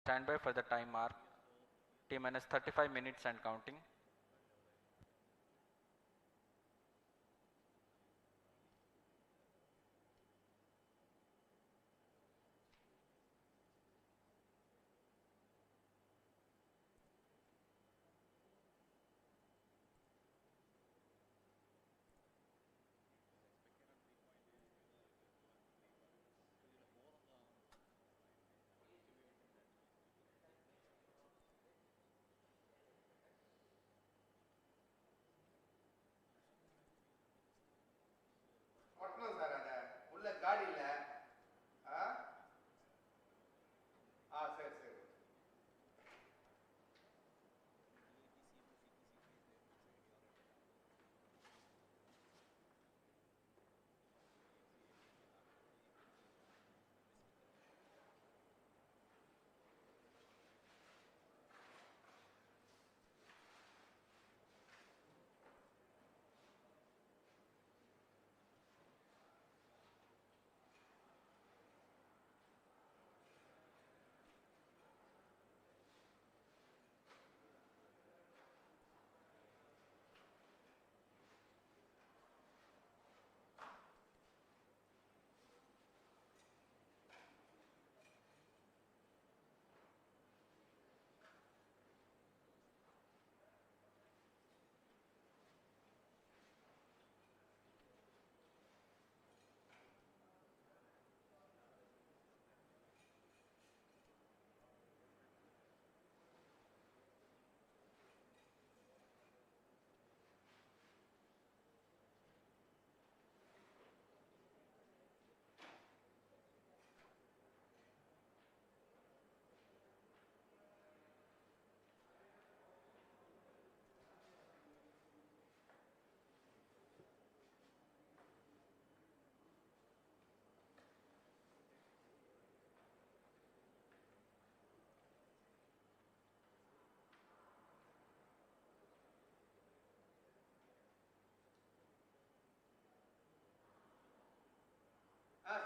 Stand by for the time mark. T minus 35 minutes and counting. ஒட்டணும் sir அதை உள்ள காடியில் சரி சரி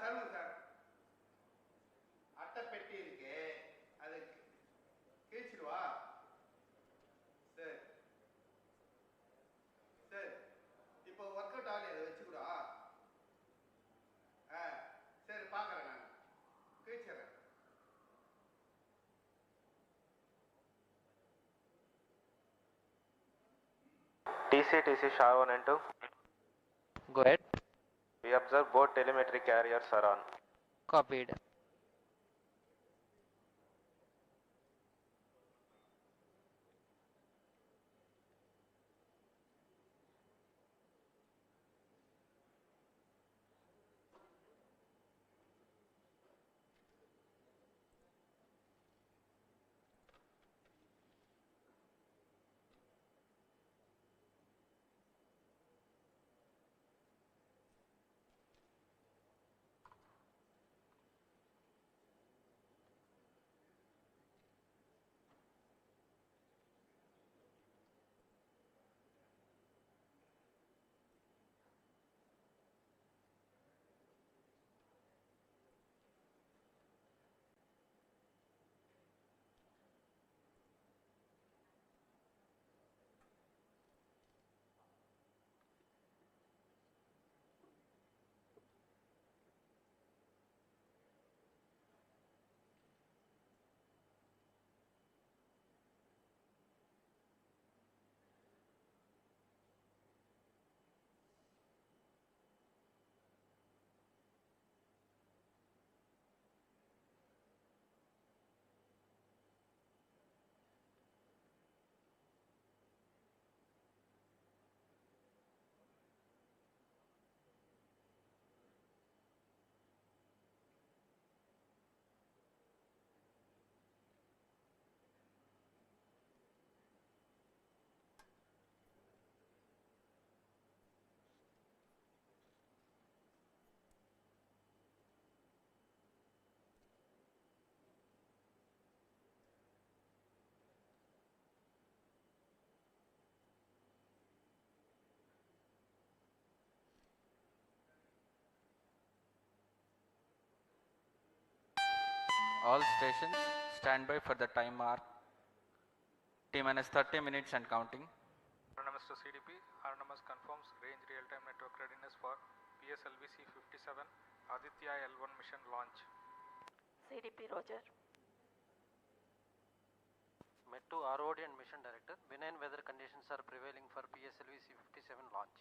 சொல்லுங்க சார் அட்டை பெட்டி இருக்கு அது கிழிச்சிடுவா சரி சரி இப்போ ஒர்க் அவுட் ஆகலையே அதை வச்சுக்கூடா சரி பார்க்குறேன் நான் கிழிச்சிடுறேன் TC SHAR 1 and 2. Go ahead. We observe both telemetry carriers are on. Copied. All stations stand by for the time mark. T-minus 30 minutes and counting. Autonomous to CDP, Autonomous confirms range real-time network readiness for PSLV-C57 Aditya-L1 mission launch. CDP Roger. Met to ROD and Mission Director. Benign weather conditions are prevailing for PSLV-C57 launch.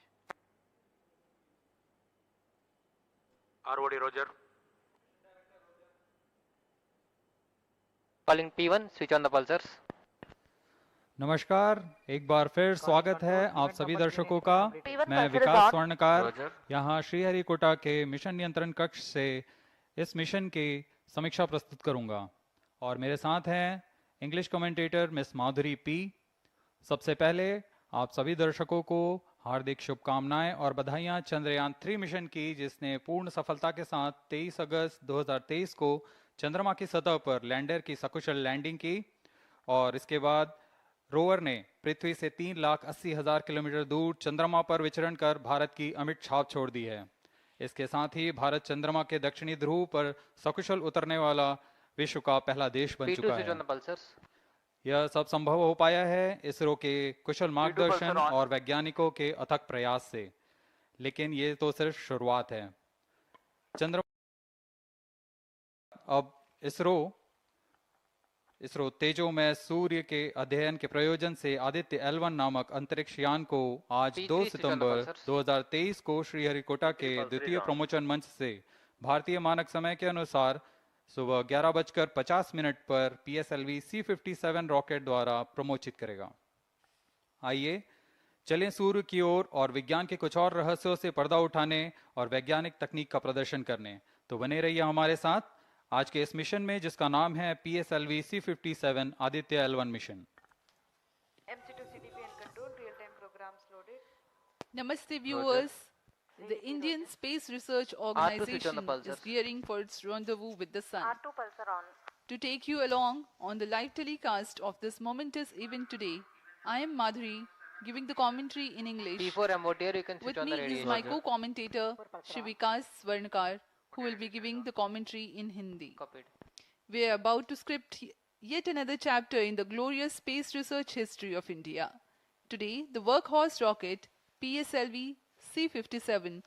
ROD Roger. Calling P1, switch on the pulsars. नमस्कार, एक बार फिर स्वागत है आप सभी दर्शकों का। P1 मैं pulsar is Vikas on. Swarnkar Roger. यहाँ श्रीहरिकोटा के मिशन नियंत्रण कक्ष से इस मिशन की समीक्षा प्रस्तुत करूंगा और मेरे साथ हैं इंग्लिश कमेंटेटर मिस माधुरी पी। सबसे पहले आप सभी दर्शकों को हार्दिक शुभकामनाएं और बधाइयां चंद्रयान 3 मिशन की, जिसने पूर्ण सफलता के साथ 23 अगस्त 2023 को चंद्रमा की सतह पर लैंडर की सकुशल लैंडिंग की और इसके बाद रोवर ने पृथ्वी से 3,80,000 किलोमीटर दूर चंद्रमा पर विचरण कर भारत की अमिट छाप छोड़ दी है। इसके साथ ही भारत चंद्रमा के दक्षिणी ध्रुव पर सकुशल उतरने वाला विश्व का पहला देश बन P2, चुका switch है। on the pulsars. यह सब संभव हो पाया है इसरो के कुशल मार्गदर्शन pulsar on. और वैज्ञानिकों के अथक प्रयास से, लेकिन ये तो सिर्फ शुरुआत है। चंद्रमा अब इसरो तेजोमय सूर्य के अध्ययन के प्रयोजन से आदित्य-L1 नामक अंतरिक्ष यान को आज P3 2 switch on the September pulsars. 2023 को श्रीहरिकोटा के द्वितीय प्रमोचन मंच से भारतीय मानक समय के अनुसार सुबह 11:50 पर PSLV-C57 रॉकेट द्वारा प्रमोचित करेगा। आइए चलें सूर्य की ओर और विज्ञान के कुछ और रहस्यों से पर्दा उठाने और वैज्ञानिक तकनीक का प्रदर्शन करने। तो बने रहिए हमारे साथ आज के इस मिशन में, जिसका नाम है PSLV-C57 Aditya L one mission. MC2 CDP and control real-time programs loaded. Namaste viewers. The Indian Space Research switch on the Organization is pulsars. gearing for its rendezvous with the sun. R2 pulsar on. To take you along on the live telecast of this momentous event today, I am Madhuri, giving the commentary in English. P4 MOTR, you can switch With on me the is radio. my co-commentator, Shri Vikas Swarnkar, who will be giving the commentary in Hindi. Copied. We are about to script yet another chapter in the glorious space research history of India. Today, the workhorse rocket PSLV-C57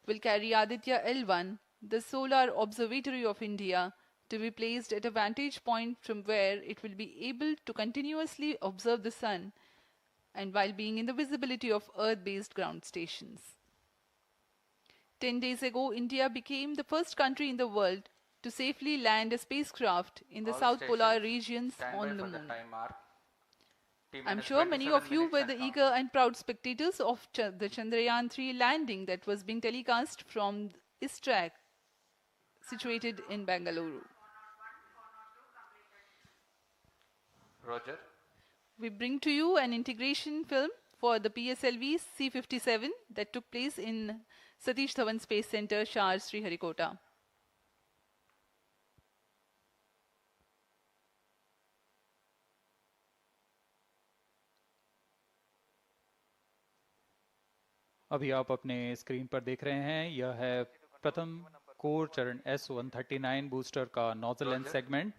will carry Aditya-L1, the solar observatory of India, to be placed at a vantage point from where it will be able to continuously observe the sun and while being in the visibility of Earth-based ground stations. 10 days ago, India became the first country in the world to safely land a spacecraft in the All South Polar stations regions stand on by the for the moon. time mark. I'm T-minus sure many 27 of you minutes were and the counting. eager and proud spectators of the Chandrayaan 3 landing that was being telecast from ISTRAC, situated in Bangalore. Roger. We bring to you an integration film for the PSLV C57 that took place in Satish Dhawan Space Center, SHAR, Sriharikota. अभी आप अपने screen पर देख रहे हैं, यह है प्रथम कोर चरण S139 बूस्टर का नोजल एंड सेगमेंट।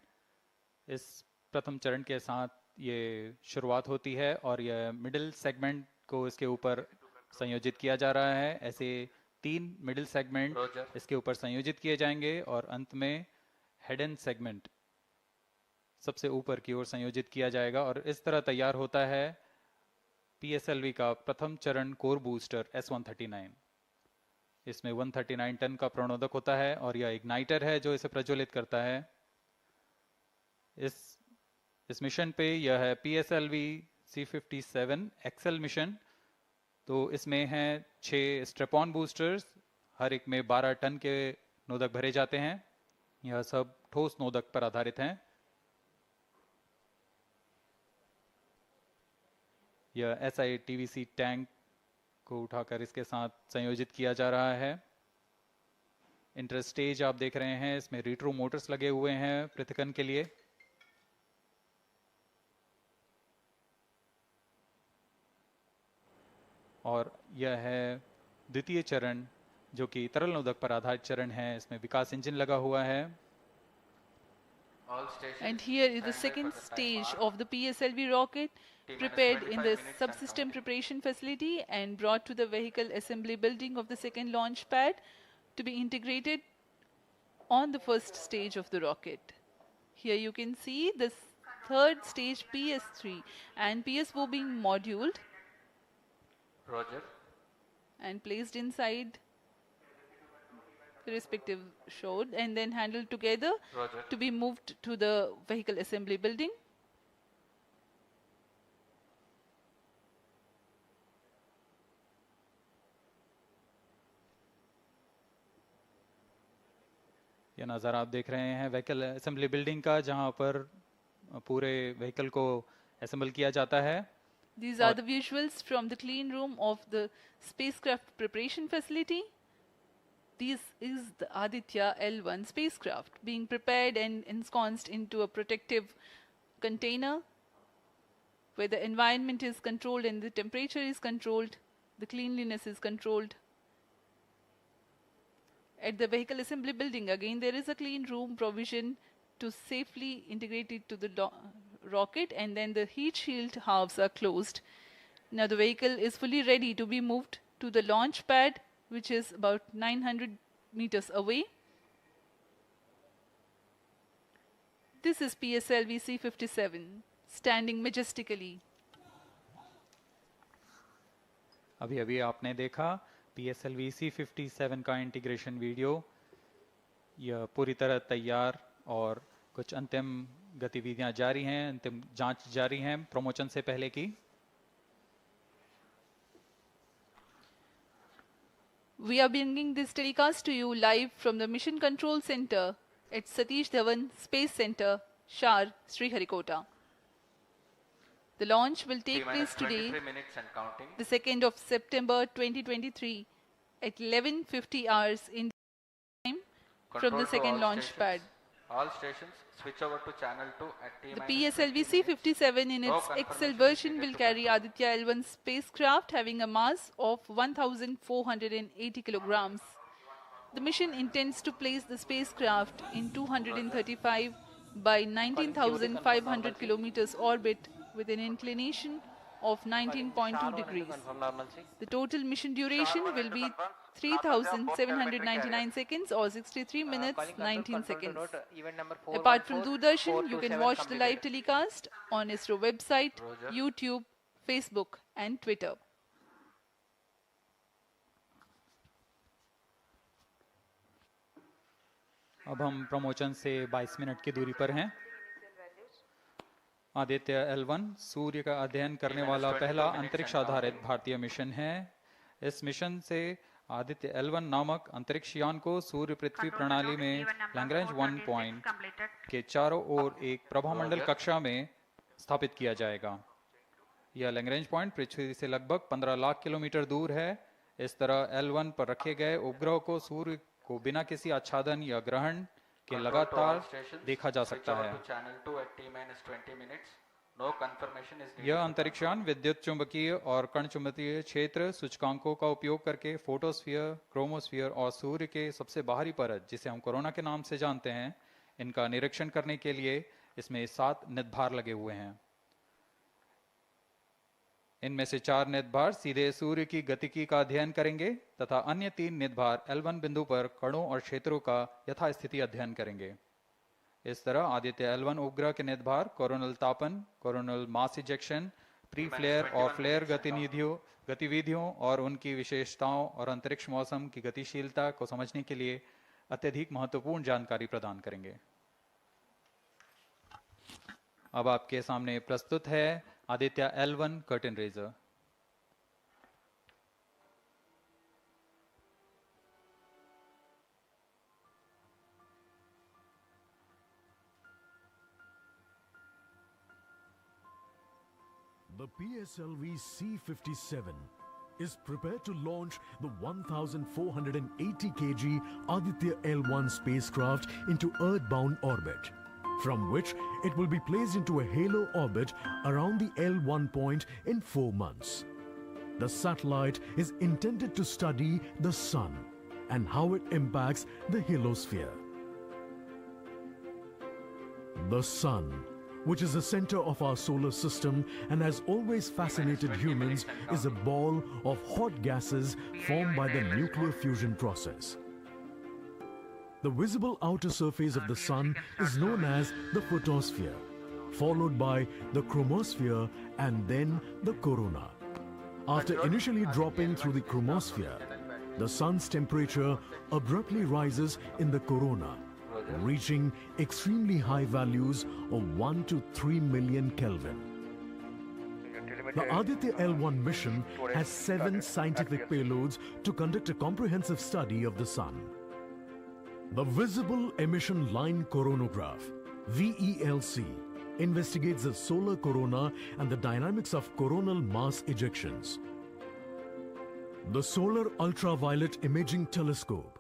इस प्रथम चरण के साथ ये शुरुआत होती है और यह मिडिल सेगमेंट को इसके ऊपर संयोजित किया जा रहा है। ऐसे 3 मिडिल सेगमेंट Roger. इसके ऊपर संयोजित किए जाएंगे और अंत में हेड एंड सेगमेंट सबसे ऊपर की ओर संयोजित किया जाएगा और इस तरह तैयार होता है PSLV का प्रथम चरण कोर बूस्टर S139। इसमें 139 टन का प्रणोदक होता है और यह इग्नाइटर है जो इसे प्रज्वलित करता है। इस मिशन पे यह है PSLV-C57 एक्सेल मिशन। तो इसमें हैं 6 स्ट्रेपॉन बूस्टर्स, हर एक में 12 टन के नोदक भरे जाते हैं। यह सब ठोस नोदक पर आधारित हैं। यह SITVC टैंक को उठाकर इसके साथ संयोजित किया जा रहा है। इंटरस्टेज आप देख रहे हैं, इसमें रिट्रो मोटर्स लगे हुए हैं पृथक्कन के लिए। और यह है द्वितीय चरण जो कि तरल नोदक पर आधारित चरण है। इसमें विकास इंजन लगा हुआ है। All stations. And here is the stand by second for the stage time mark. of the PSLV rocket, T-minus prepared in 25 the minutes and subsystem counting. preparation facility and brought to the vehicle assembly building of the second launch pad to be integrated on the first stage of the rocket. Here you can see the third stage PS3 and PS4 being moduled Roger. and placed inside the respective chode and then handled together Roger. to be moved to the vehicle assembly building. ये नज़ारा आप देख रहे हैं vehicle assembly building का, जहां पर पूरे व्हीकल को असेंबल किया जाता है. These are the visuals from the clean room of the spacecraft preparation facility. This is the Aditya-L1 spacecraft being prepared and ensconced into a protective container where the environment is controlled and the temperature is controlled, the cleanliness is controlled. At the vehicle assembly building, again, there is a clean room provision to safely integrate it to the rocket, and then the heat shield halves are closed. Now the vehicle is fully ready to be moved to the launch pad, which is about 900 meters away. This is PSLV-C57 standing majestically. अभी अभी आपने देखा PSLV-C57 का integration video. यह पूरी तरह तैयार और कुछ अंतिम गतिविधियां जारी हैं, अंतिम जांच जारी हैं प्रमोशन से पहले की. We are bringing this telecast to you live from the Mission Control Center at Satish Dhawan Space Center, SHAR, Sriharikota. The launch will take place today, 23 minutes and counting. the 2nd of September 2023 at 11:50 hours in time from Control the to second all launch stations. pad. All stations switch over to channel 2 at T The minus 20 PSLV-C57 in No its XL confirmation version is will needed to carry control. Aditya-L1 spacecraft having a mass of 1,480 kilograms. The mission intends to place the spacecraft in 235 by 19,500 kilometers orbit with an inclination of 19.2 degrees. The total mission duration will be 3,799 seconds or 63 minutes 19 seconds. Apart from Doordarshan, you can watch the live telecast on ISRO website, Roger. YouTube, Facebook and Twitter. अब हम promotion से 22 minute की दूरी पर हैं. Aditya L1 सूर्य का अध्ययन करने वाला पहला अंतरिक्ष आधारित भारतीय मिशन है. इस मिशन से आदित्य L1 नामक अंतरिक्ष यान को सूर्य पृथ्वी प्रणाली में लैग्रेंज 1 पॉइंट के चारों ओर एक प्रभामंडल कक्षा में स्थापित किया जाएगा. यह लैग्रेंज पॉइंट पृथ्वी से लगभग 15 लाख किलोमीटर दूर है. इस तरह L1 पर रखे गए उपग्रह को सूर्य को बिना किसी आच्छादन या ग्रहण के Control to all लगातार stations. देखा जा Switch सकता over है. to channel 2 at T minus 20 minutes. No confirmation is needed यह to अंतरिक्ष control. यान विद्युत चुंबकीय और कण चुंबकीय क्षेत्र सूचकांकों का उपयोग करके फोटोस्फीयर, क्रोमोस्फीयर और सूर्य के सबसे बाहरी परत, जिसे हम कोरोना के नाम से जानते हैं, इनका निरीक्षण करने के लिए इसमें 7 निदभार लगे हुए हैं. इनमें से 4 निदभार सीधे सूर्य की गतिकी का अध्ययन करेंगे तथा अन्य 3 निदभार L1 बिंदु पर कणों और क्षेत्रों का यथास्थिति अध्ययन करेंगे. इस तरह आदित्य L1 उपग्रह के निदभार कोरोनल तापन, coronal mass ejection, pre flare और फ्लेयर गतिविधियों और उनकी विशेषताओं और अंतरिक्ष मौसम की गतिशीलता को समझने के लिए अत्यधिक महत्वपूर्ण जानकारी प्रदान करेंगे. अब आपके सामने प्रस्तुत है Aditya L1 curtain raiser. The PSLV-C57 is prepared to launch the 1,480 kg Aditya-L1 spacecraft into Earth-bound orbit, from which it will be placed into a halo orbit around the L1 point in 4 months. The satellite is intended to study the Sun and how it impacts the heliosphere. The sun, which is the center of our solar system and has always fascinated humans, is a ball of hot gases formed by the nuclear fusion process. The visible outer surface of the sun is known as the photosphere, followed by the chromosphere and then the corona. After initially dropping through the chromosphere, the sun's temperature abruptly rises in the corona, reaching extremely high values of 1 to 3 million Kelvin. The Aditya-L1 mission has 7 scientific payloads to conduct a comprehensive study of the sun. The Visible Emission Line Coronagraph, VELC, investigates the solar corona and the dynamics of coronal mass ejections. The Solar Ultraviolet Imaging Telescope,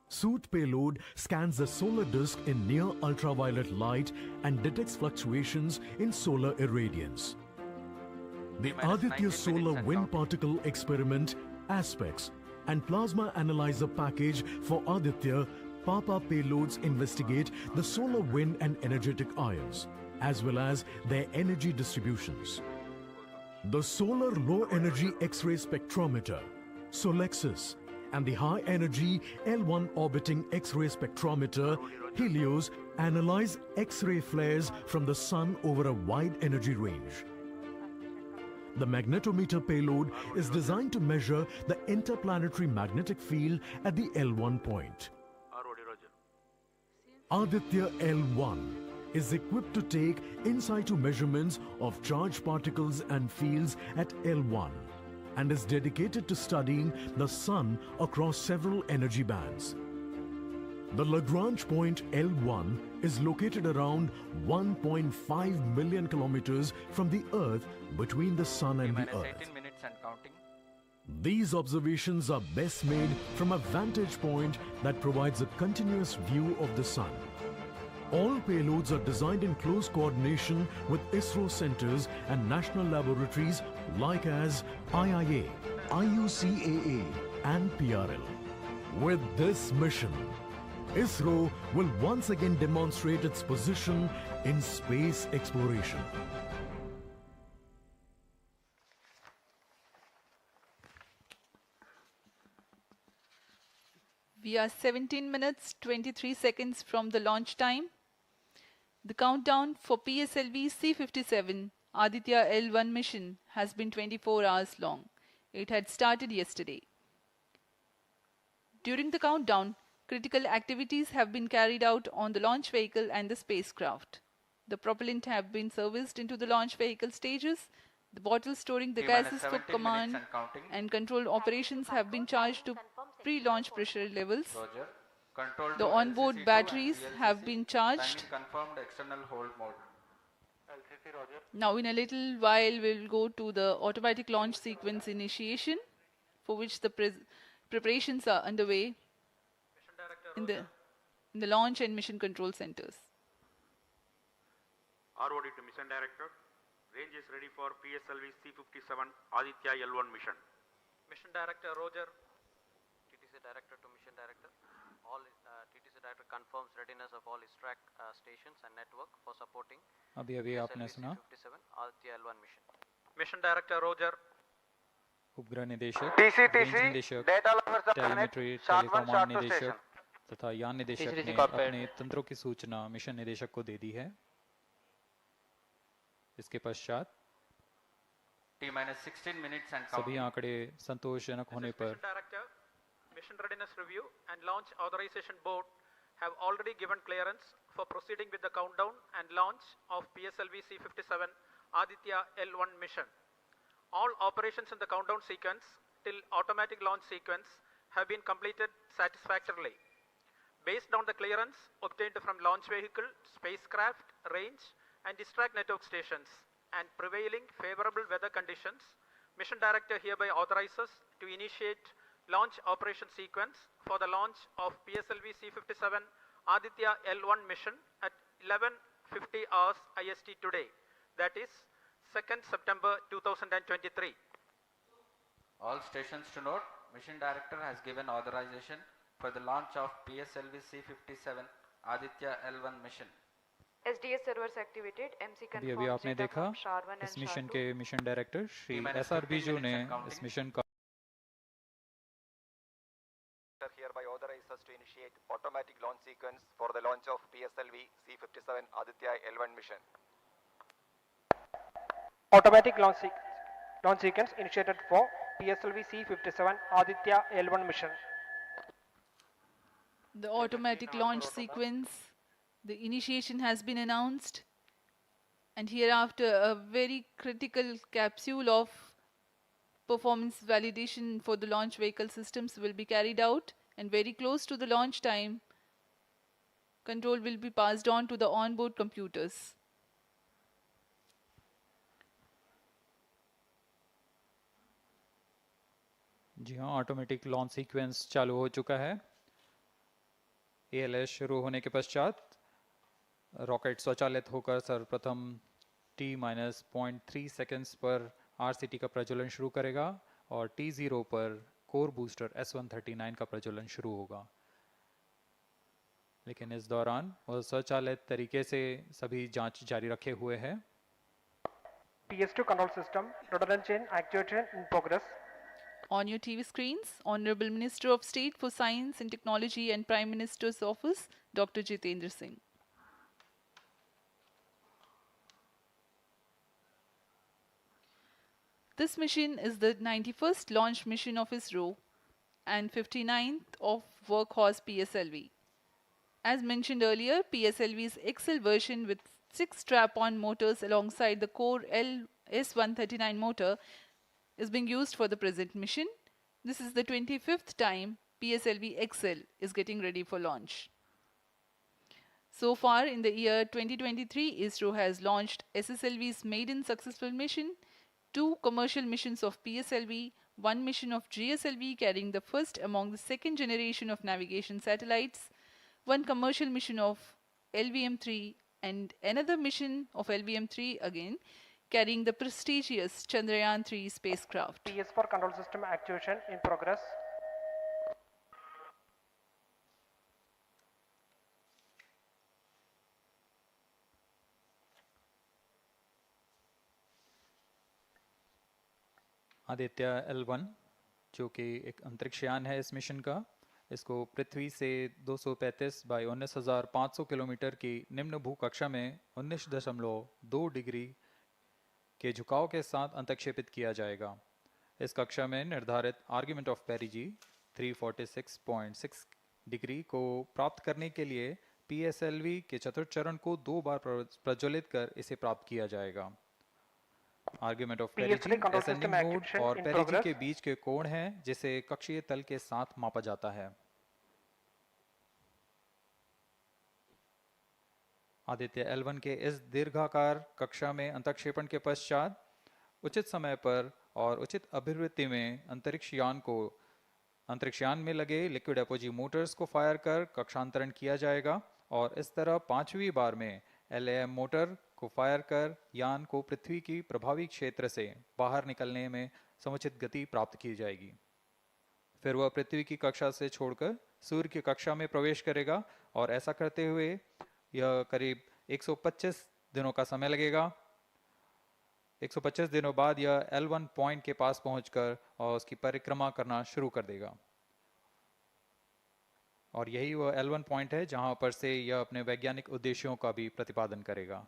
SOOT payload, scans the solar disk in near ultraviolet light and detects fluctuations in solar irradiance. The Aditya Solar Wind Particle Experiment, ASPECS, and Plasma Analyzer Package for Aditya Papa payloads investigate the solar wind and energetic ions, as well as their energy distributions. The Solar Low Energy X-ray Spectrometer, SOLEXIS, and the High Energy L1 Orbiting X-ray Spectrometer, HELIOS, analyze X-ray flares from the sun over a wide energy range. The magnetometer payload is designed to measure the interplanetary magnetic field at the L1 point. Aditya-L1 is equipped to take in situ measurements of charged particles and fields at L1 and is dedicated to studying the sun across several energy bands. The Lagrange point L1 is located around 1.5 million kilometers from the Earth, between the sun and the Earth. 18 minutes and counting. These observations are best made from a vantage point that provides a continuous view of the sun. All payloads are designed in close coordination with ISRO centers and national laboratories like as IIA, IUCAA and PRL. With this mission, ISRO will once again demonstrate its position in space exploration. We are 17 minutes 23 seconds from the launch time. The countdown for PSLV-C57 Aditya-L1 mission has been 24 hours long. It had started yesterday. During the countdown, critical activities have been carried out on the launch vehicle and the spacecraft. The propellant have been serviced into the launch vehicle stages. The bottles storing the gases for command and control operations have been charged to pre-launch pressure levels. Roger. Control The to onboard LCC2 batteries and have VLCC. been charged. Timing confirmed external hold mode. Now in a little while we'll go to the automatic launch sequence initiation, for which the preparations are underway in the launch and mission control centers. ROD to Mission Director. Range is ready for PSLV-C57 Aditya-L1 mission. Mission Director Roger. TTC Director to Mission Director. All TTC Director confirms readiness of all his track stations and network for supporting अभी आपने सुना PSLV-C57 Aditya-L1 mission. Mission Director Roger. उपग्रह निदेशक, TCTC, range निदेशक, data lover subnet, telemetry, SHAR 1, टेलीकॉमांड SHAR 2 निदेशक station. तथा यान निदेशक TCTC ने cockpit. अपने तंत्रों की सूचना मिशन निदेशक को दे दी है। इसके पश्चात T-minus 16 minutes and सभी counting. आंकड़े संतोषजनक होने पर Mission Director, Mission Readiness Review and Launch Authorization Board have already given clearance for proceeding with the countdown and launch of PSLV-C57 Aditya-L1 mission. All operations in the countdown sequence till automatic launch sequence have been completed satisfactorily. Based on the clearance obtained from launch vehicle, spacecraft, range and distract network stations and prevailing favorable weather conditions, Mission Director hereby authorizes to initiate launch operation sequence for the launch of PSLV-C57 Aditya-L1 mission at 11:50 hours IST today, that is 2nd September 2023. All stations to note, Mission Director has given authorization for the launch of PSLV-C57 Aditya-L1 mission. SDS servers activated. MC अभी confirms आपने data देखा from SHAR 1 इस and SHAR mission 2. के mission director Shri T-minus SR 15 Biju minutes ने and counting. इस mission का hereby authorizes us to initiate automatic launch sequence for the launch of PSLV-C57 Aditya-L1 mission. Automatic launch sequence initiated for PSLV-C57 Aditya-L1 mission. The automatic launch sequence, the initiation has been announced, and hereafter a very critical capsule of performance validation for the launch vehicle systems will be carried out, and very close to the launch time, control will be passed on to the onboard computers. जी हाँ, automatic launch sequence चालू हो चुका है। ALS शुरू होने के पश्चात rocket स्वचालित होकर सर्वप्रथम T-0.3 सेकेंड्स पर RCT का प्रज्वलन शुरू करेगा और T0 पर कोर बूस्टर S139 का प्रज्वलन शुरू होगा। लेकिन इस दौरान वह स्वचालित तरीके से सभी जांच जारी रखे हुए है। PS2 control system redundant chain actuation in progress. On your TV screens, Honorable Minister of State for Science and Technology and Prime Minister's Office, Dr. Jitendra Singh. This mission is the 91st launch mission of ISRO and 59th of Workhorse PSLV. As mentioned earlier, PSLV's XL version with 6 strap-on motors alongside the core S139 motor is being used for the present mission. This is the 25th time PSLV XL is getting ready for launch. So far in the year 2023, ISRO has launched SSLV's maiden successful mission, 2 commercial missions of PSLV, 1 mission of GSLV carrying the first among the second generation of navigation satellites, 1 commercial mission of LVM-3 and another mission of LVM-3 again carrying the prestigious Chandrayaan-3 spacecraft. PS4 control system actuation in progress. Aditya-L1 जो कि एक अंतरिक्षयान है इस mission का, इसको पृथ्वी से 235 by 19,500 kilometre की निम्न भूकक्षा में 19.2 डिग्री के झुकाव के साथ अंतक्षेपित किया जाएगा। इस कक्षा में निर्धारित आर्ग्यूमेंट ऑफ पेरिजी 346.6 डिग्री को प्राप्त करने के लिए PSLV के चतुर्थ चरण को 2 बार प्रज्वलित कर इसे प्राप्त किया जाएगा। आर्ग्यूमेंट ऑफ पेरिजी असेंडिंग मोड और पेरिजी के बीच के कोण है जिसे कक्षीय तल के साथ मापा जाता है। आदित्य-L1 के इस दीर्घाकार कक्षा में अंतक्षेपण के पश्चात उचित समय पर और उचित अभिवृत्ति में अंतरिक्षयान में लगे लिक्विड एपोजी मोटर्स को फायर कर कक्षांतरण किया जाएगा और इस तरह 5वीं बार में LAM मोटर को फायर कर यान को पृथ्वी की प्रभावी क्षेत्र से बाहर निकलने में समुचित गति प्राप्त की जाएगी। फिर वह पृथ्वी की कक्षा से छोड़कर सूर्य की कक्षा में प्रवेश करेगा और ऐसा करते हुए यह करीब 125 दिनों का समय लगेगा। 125 दिनों बाद यह L1 पॉइंट के पास पहुंचकर और उसकी परिक्रमा करना शुरू कर देगा और यही वह L1 पॉइंट है जहां पर से यह अपने वैज्ञानिक उद्देश्यों का भी प्रतिपादन करेगा।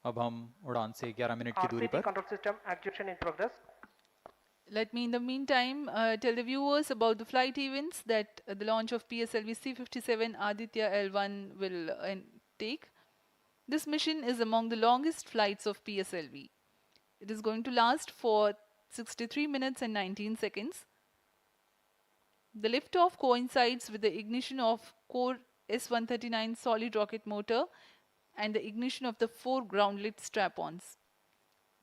अब हम उड़ान से 11 मिनट की दूरी पर control system actuation in progress. Let me in the meantime tell the viewers about the flight events that the launch of PSLV-C57 Aditya-L1 will take. This mission is among the longest flights of PSLV. It is going to last for 63 minutes and 19 seconds. The liftoff coincides with the ignition of core S139 solid rocket motor and the ignition of the 4 groundlet strap-ons.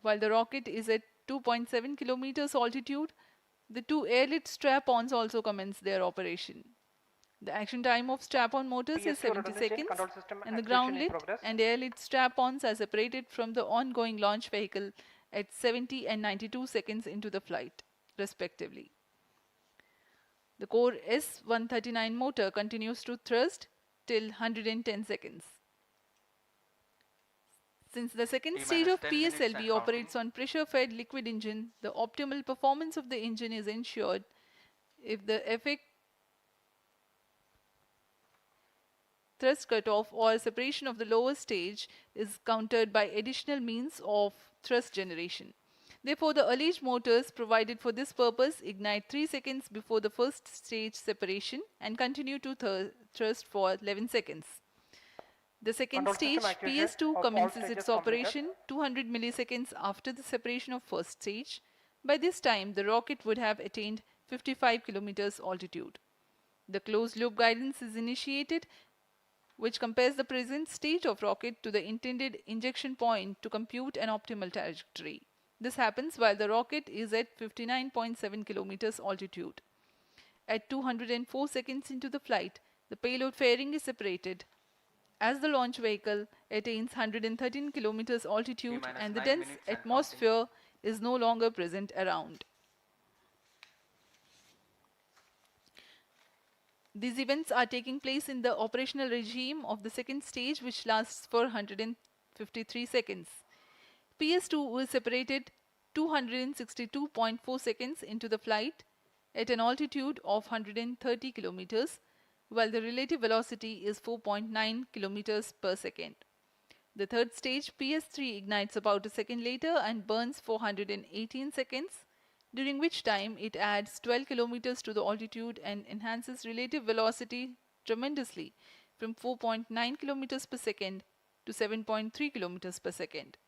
While the rocket is at 2.7 kilometers altitude, the 2 airlit strap-ons also commence their operation. The action time of strap-on motors is 70 seconds and the groundlet and airlit strap-ons are separated from the ongoing launch vehicle at 70 and 92 seconds into the flight, respectively. The core S139 motor continues to thrust till 110 seconds. Since the second stage of 10 minutes and PSLV operates on pressure-fed liquid engine, the optimal performance of the engine is ensured if the effect thrust cutoff or separation of the lower stage is countered by additional means of thrust generation. Therefore, the alleged motors provided for this purpose ignite 3 seconds before the first stage separation and continue to thrust for 11 seconds. The second Control system stage, activation PS2, of all commences stages its completed. operation 200 milliseconds after the separation of first stage. By this time, the rocket would have attained 55 kilometers altitude. The closed loop guidance is initiated, which compares the present state of rocket to the intended injection point to compute an optimal trajectory. This happens while the rocket is at 59.7 kilometers altitude. At 204 seconds into the flight, the payload fairing is separated as the launch vehicle attains 113 kilometers altitude and the 9 dense minutes and atmosphere is no longer present around. These events are taking place in the operational regime of the second stage, which lasts for 153 seconds. PS2 is separated 262.4 seconds into the flight at an altitude of 130 kilometers, while the relative velocity is 4.9 kilometers per second. The third stage, PS3, ignites about a second later and burns for 118 seconds, during which time it adds 12 kilometers to the altitude and enhances relative velocity tremendously from 4.9 kilometers per second to 7.3 kilometers per second.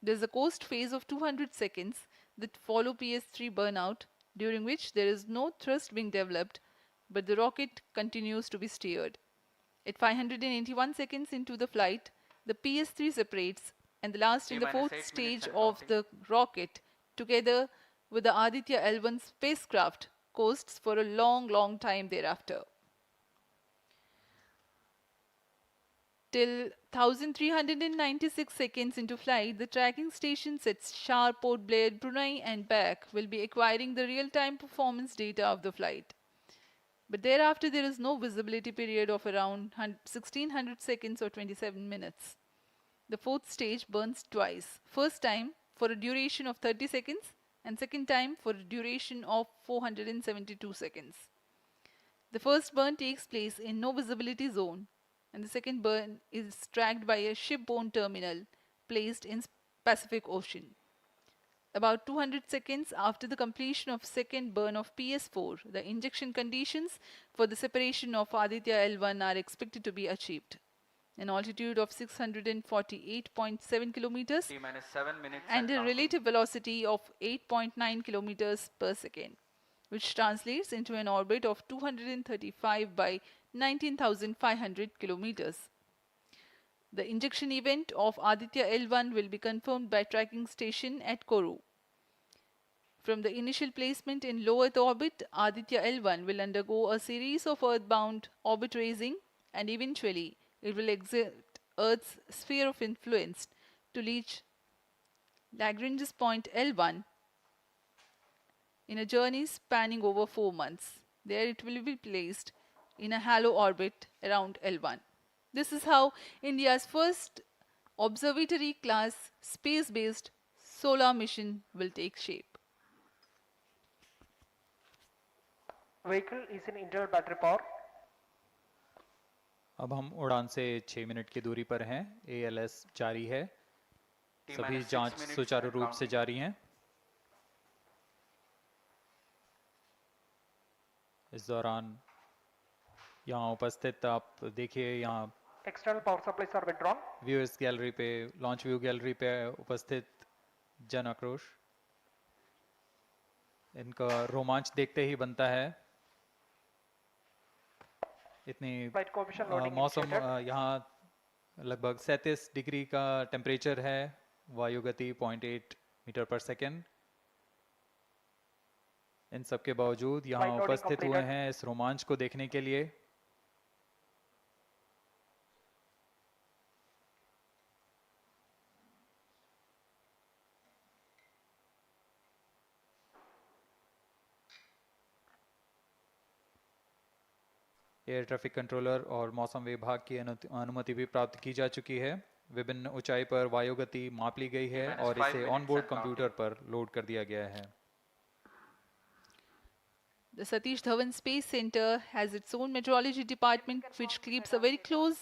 There is a coast phase of 200 seconds that follow PS3 burnout, during which there is no thrust being developed, but the rocket continues to be steered. At 581 seconds into the flight, the PS3 separates, and the last in the T-minus fourth 8 minutes stage and of the rocket, together with the Aditya-L1 spacecraft, coasts for a long time thereafter. Till 1396 seconds into flight, the tracking stations at SHAR, Port Blair, Brunei and back will be acquiring the real-time performance data of the flight. But thereafter there is no visibility period of around 1600 seconds or 27 minutes. The fourth stage burns twice. First time for a duration of 30 seconds and second time for a duration of 472 seconds. The first burn takes place in no visibility zone, and the second burn is tracked by a shipborne terminal placed in Pacific Ocean. About 200 seconds after the completion of second burn of PS4, the injection conditions for the separation of Aditya-L1 are expected to be achieved. An altitude of 648.7 kilometers T-minus 7 minutes and a counting. relative velocity of 8.9 kilometers per second, which translates into an orbit of 235 by 19,500 kilometers. The injection event of Aditya-L1 will be confirmed by tracking station at Kourou. From the initial placement in low Earth orbit, Aditya-L1 will undergo a series of earthbound orbit raising, and eventually it will exit Earth's sphere of influence to reach Lagrange's point L1 in a journey spanning over 4 months. There it will be placed in a halo orbit around L1. This is how India's first observatory class space-based solar mission will take shape. Vehicle is in internal battery power. अब हम उड़ान से 6 minute की दूरी पर हैं। ALS जारी है। सभी जांच सुचारू रूप से जारी हैं। इस दौरान यहाँ उपस्थित आप देखिए, यहाँ External power supplies are withdrawn. Viewers gallery पे, लॉन्च व्यू गैलरी पे उपस्थित जन आक्रोश, इनका रोमांच देखते ही बनता है। इतनी मौसम यहाँ लगभग 37 डिग्री का टेम्परेचर है, वायु गति 0.8 मीटर पर सेकेंड। इन सब के बावजूद यहाँ उपस्थित हुए हैं इस रोमांच को देखने के लिए। एयर ट्रैफिक कंट्रोलर और मौसम विभाग की अनुमति भी प्राप्त की जा चुकी है। विभिन्न ऊंचाई पर वायु गति माप ली गई है और इसे ऑनबोर्ड कंप्यूटर पर लोड कर दिया गया है। The Satish Dhawan Space Center has its own meteorology department which keeps a very close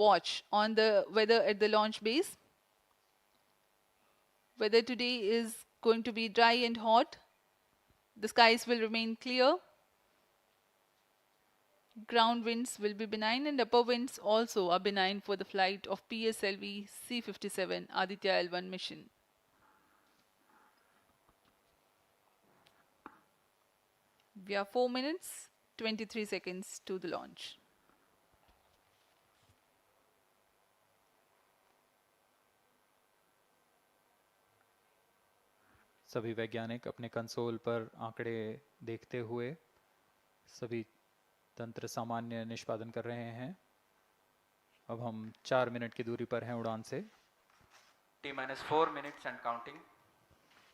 watch on the weather at the launch base. Weather today is going to be dry and hot. The skies will remain clear. Ground winds will be benign and upper winds also are benign for the flight of PSLV-C57 Aditya-L1 mission. We are 4 minutes, 23 seconds to the launch. सभी वैज्ञानिक अपने console पर आंकड़े देखते हुए सभी तंत्र सामान्य निष्पादन कर रहे हैं। अब हम 4 मिनट की दूरी पर हैं उड़ान से। T-4 minutes and counting.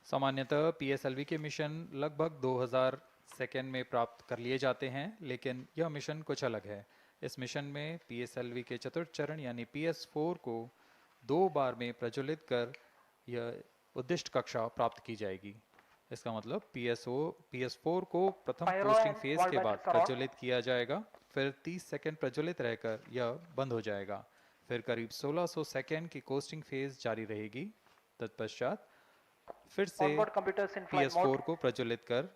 सामान्यतः PSLV के मिशन लगभग 2000 सेकेंड में प्राप्त कर लिए जाते हैं, लेकिन यह मिशन कुछ अलग है। इस मिशन में PSLV के चतुर्थ चरण यानी PS4 को 2 बार में प्रज्वलित कर यह उद्दिष्ट कक्षा प्राप्त की जाएगी। इसका मतलब PS4 को प्रथम कोस्टिंग फेज के बाद प्रज्वलित किया जाएगा, फिर 30 सेकेंड प्रज्वलित रहकर यह बंद हो जाएगा, फिर करीब 1600 सेकेंड की कोस्टिंग फेज जारी रहेगी। तत्पश्चात फिर से PS4 को प्रज्वलित कर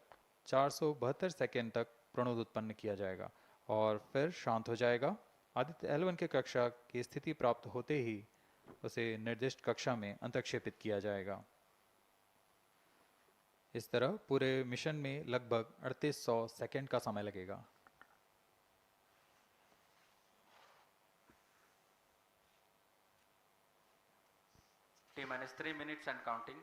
472 सेकेंड तक प्रणोद उत्पन्न किया जाएगा और फिर शांत हो जाएगा। आदित्य-L1 के कक्षा की स्थिति प्राप्त होते ही उसे निर्दिष्ट कक्षा में अंतक्षेपित किया जाएगा। इस तरह पूरे मिशन में लगभग 3800 सेकेंड का समय लगेगा। T-3 minutes and counting.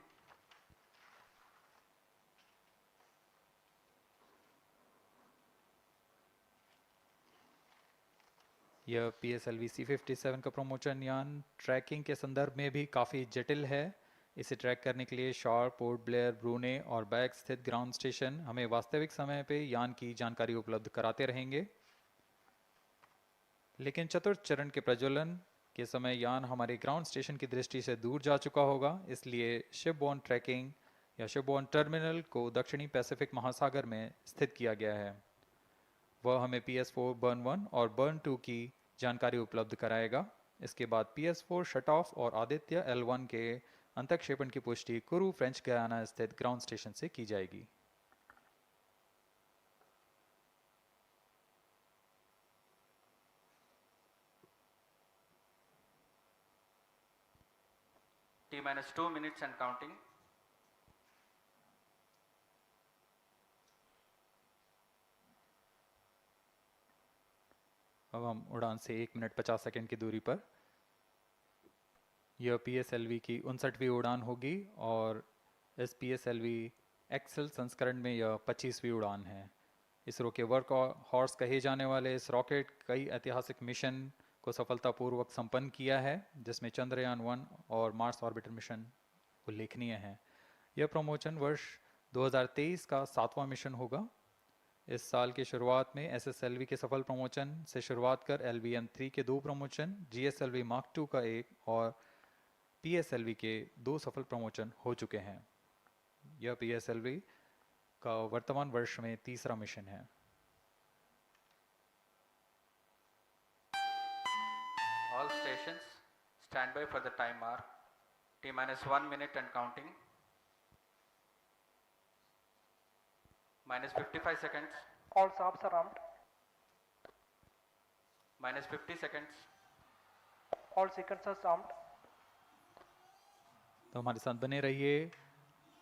यह PSLV-C57 का प्रमोशन यान ट्रैकिंग के संदर्भ में भी काफ़ी जटिल है। इसे ट्रैक करने के लिए शॉर, पोर्ट ब्लेयर, ब्रूने और बैग स्थित ग्राउंड स्टेशन हमें वास्तविक समय पे यान की जानकारी उपलब्ध कराते रहेंगे। लेकिन चतुर्थ चरण के प्रज्वलन के समय यान हमारे ग्राउंड स्टेशन की दृष्टि से दूर जा चुका होगा, इसलिए शिपबोर्न ट्रैकिंग या शिपबोर्न टर्मिनल को दक्षिणी पैसिफिक महासागर में स्थित किया गया है। वह हमें PS4 बर्न 1 और बर्न 2 की जानकारी उपलब्ध कराएगा। इसके बाद PS4 शट ऑफ और Aditya-L1 के अंतक्षेपण की पुष्टि कुरु फ्रेंच गयाना स्थित ग्राउंड स्टेशन से की जाएगी। T-2 minutes and counting. अब हम उड़ान से 1 मिनट 50 सेकेंड की दूरी पर। यह PSLV की 59वीं उड़ान होगी और इस PSLV एक्सेल संस्करण में यह 25वीं उड़ान है। इसरो के वर्क हॉर्स कहे जाने वाले इस रॉकेट कई ऐतिहासिक मिशन को सफलतापूर्वक संपन्न किया है, जिसमें चंद्रयान 1 और मार्स ऑर्बिटर मिशन उल्लेखनीय हैं। यह प्रमोशन वर्ष 2023 का 7वां मिशन होगा। इस साल की शुरुआत में SSLV के सफल प्रमोशन से शुरुआत कर LVM-3 के 2 प्रमोशन, GSLV Mark II का 1 और PSLV के 2 सफल प्रमोशन हो चुके हैं। यह PSLV का वर्तमान वर्ष में 3रा मिशन है। All stations stand by for the time mark. T-1 minute and counting. -55 seconds. All subs are armed. -50 seconds. All sequencers armed. तो हमारे साथ बने रहिए।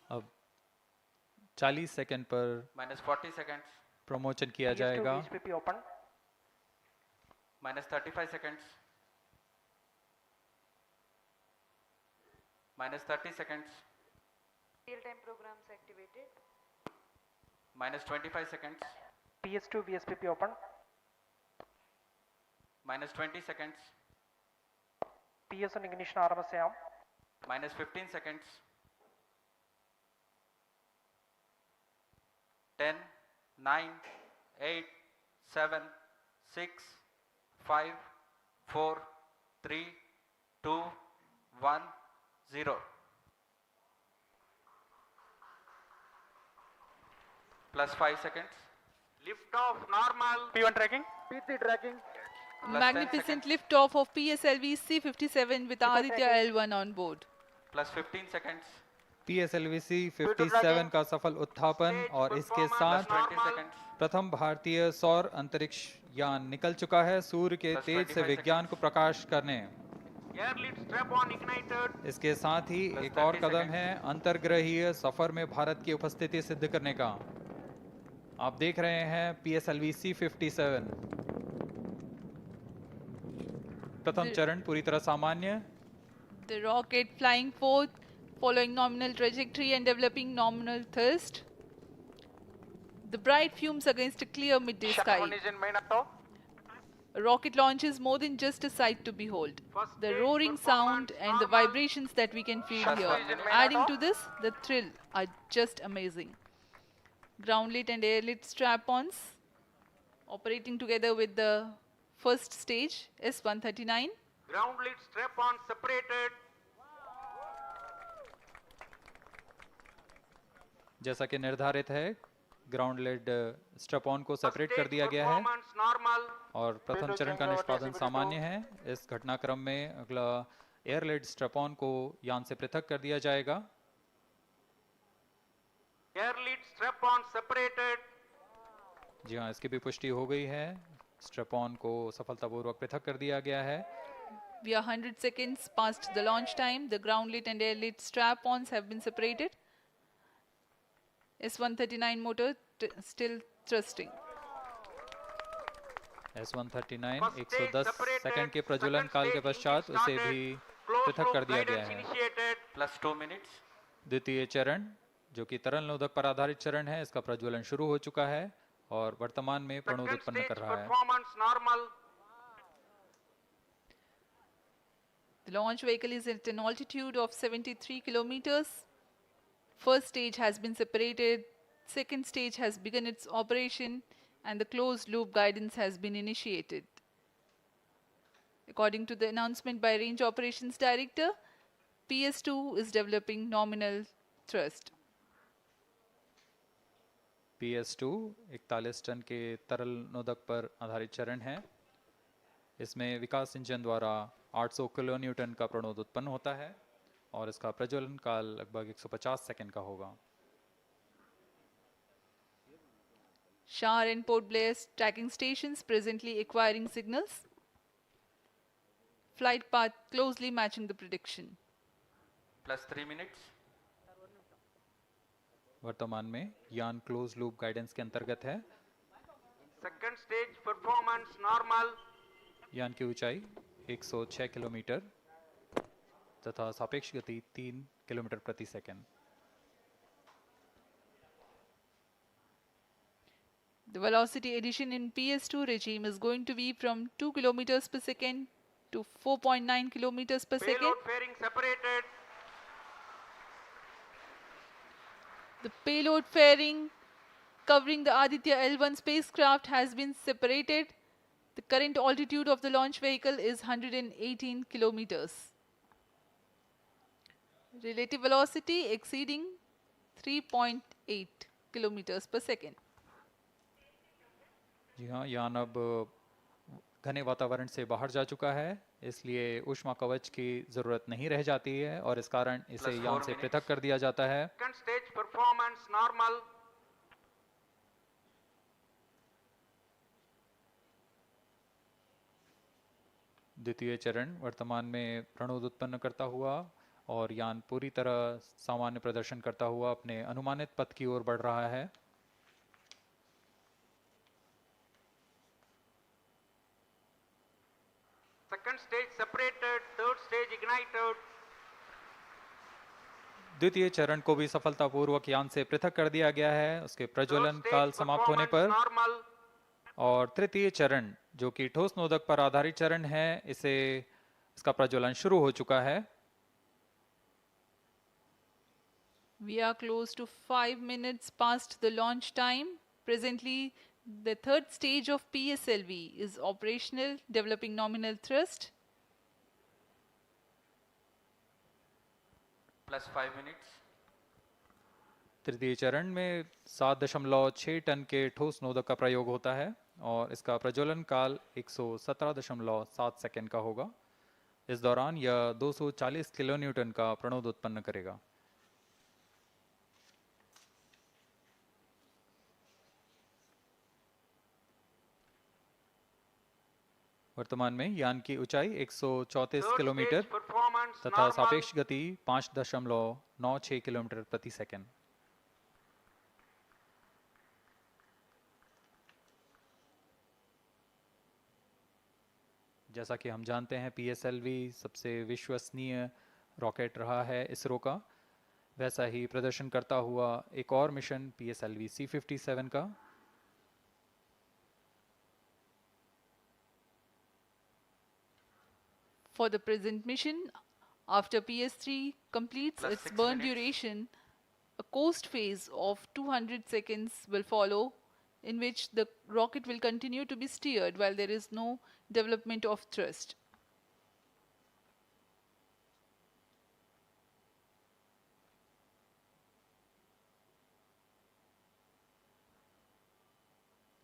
अब 40 सेकंड पर -40 seconds. प्रमोशन किया जाएगा। HPP open. -35 seconds. -30 seconds. Real-time programs activated. -25 seconds. PS2 VSPP open. -20 seconds. PS1 ignition RMS arm. -15 seconds. 10, 9, 8, 7, 6, 5, 4, 3, 2, 1, 0. Plus 5 seconds. Lift off normal. P1 tracking. P3 tracking. Plus 10 Magnificent seconds. liftoff of PSLV-C57 with Aditya-L1 on board. Plus 15 seconds. PSLV-C57 का सफल उत्थापन और इसके साथ Plus 20 seconds. प्रथम भारतीय सौर अंतरिक्ष यान निकल चुका है सूर्य के Plus तेज से 25 विज्ञान को प्रकाश करने। Air lead strap on ignited. इसके साथ ही Plus एक और 30 कदम seconds. है अंतर्ग्रहीय सफर में भारत की उपस्थिति सिद्ध करने का। आप देख रहे हैं PSLV-C57 प्रथम चरण पूरी तरह सामान्य। The rocket flying forth, following nominal trajectory and developing nominal thrust. The bright fumes against a clear midday sky. A rocket launch is more than just a sight to behold. The roaring sound and the vibrations that we can feel here, adding to this, the thrill, are just amazing. Ground-lit and air-lit strap-ons operating together with the first stage, S139. Ground lead strap on separated. जैसा कि निर्धारित है ground lead strap on को separate कर दिया गया है Performance normal. और प्रथम चरण का निष्पादन सामान्य है। इस घटनाक्रम में अगला एयर लेड स्ट्रैप ऑन को यान से पृथक कर दिया जाएगा। Air lead strap on separated. जी हाँ, इसकी भी पुष्टि हो गई है। स्ट्रैप ऑन को सफलतापूर्वक पृथक कर दिया गया है। We are 100 seconds past the launch time. The ground-lit and air-lit strap-ons have been separated. S139 motor still thrusting. S139 110 second के प्रज्वलन काल के पश्चात उसे भी पृथक कर दिया गया है। Plus 2 minutes. द्वितीय चरण जो कि तरल नोदक पर आधारित चरण है, इसका प्रज्वलन शुरू हो चुका है और वर्तमान में प्रणोद उत्पन्न कर रहा है। Performance normal. The launch vehicle is at an altitude of 73 kilometers. First stage has been separated, second stage has begun its operation, and the closed loop guidance has been initiated. According to the announcement by Range Operations Director, PS2 is developing nominal thrust. PS2 41 ton के तरल नोदक पर आधारित चरण है। इसमें विकास engine द्वारा 800 kilo Newton का प्रणोद उत्पन्न होता है और इसका प्रज्वलन काल लगभग 150 सेकंड का होगा। SHAR and Port Blair tracking stations presently acquiring signals. Flight path closely matching the prediction. Plus 3 minutes. वर्तमान में यान क्लोज लूप गाइडेंस के अंतर्गत है। Second stage performance normal. यान की ऊंचाई 106 किलोमीटर तथा सापेक्ष गति 3 किलोमीटर प्रति second. The velocity addition in PS2 regime is going to be from 2 kilometers per second to 4.9 kilometers per second. Payload fairing separated. The payload fairing covering the Aditya-L1 spacecraft has been separated. The current altitude of the launch vehicle is 118 kilometers. Relative velocity exceeding 3.8 kilometers per second. जी हाँ, यान अब घने वातावरण से बाहर जा चुका है, इसलिए ऊष्मा कवच की जरूरत नहीं रह जाती है और इस कारण इसे यान से पृथक कर दिया जाता है। Second stage performance normal. द्वितीय चरण वर्तमान में प्रणोद उत्पन्न करता हुआ और यान पूरी तरह सामान्य प्रदर्शन करता हुआ अपने अनुमानित पथ की ओर बढ़ रहा है। Second stage separated. Third stage ignited. द्वितीय चरण को भी सफलतापूर्वक यान से पृथक कर दिया गया है उसके प्रज्वलन काल समाप्त होने पर। Normal. और तृतीय चरण जो कि ठोस नोदक पर आधारित चरण है, इसका प्रज्वलन शुरू हो चुका है। We are close to 5 minutes past the launch time. Presently, The third stage of PSLV is operational, developing nominal thrust. Plus 5 minutes. तृतीय चरण में 7.6 टन के ठोस नोदक का प्रयोग होता है और इसका प्रज्वलन काल 117.7 सेकंड का होगा। इस दौरान यह 240 किलोन्यूटन का प्रणोद उत्पन्न करेगा। वर्तमान में यान की ऊंचाई 134 किलोमीटर तथा सापेक्ष गति 5.96 किलोमीटर प्रति सेकंड। जैसा कि हम जानते हैं PSLV सबसे विश्वसनीय रॉकेट रहा है इसरो का, वैसा ही प्रदर्शन करता हुआ एक और मिशन PSLV-C57 का। For the present mission, after PS3 completes Plus its 6 burn minutes. duration, a coast phase of 200 seconds will follow, in which the rocket will continue to be steered while there is no development of thrust.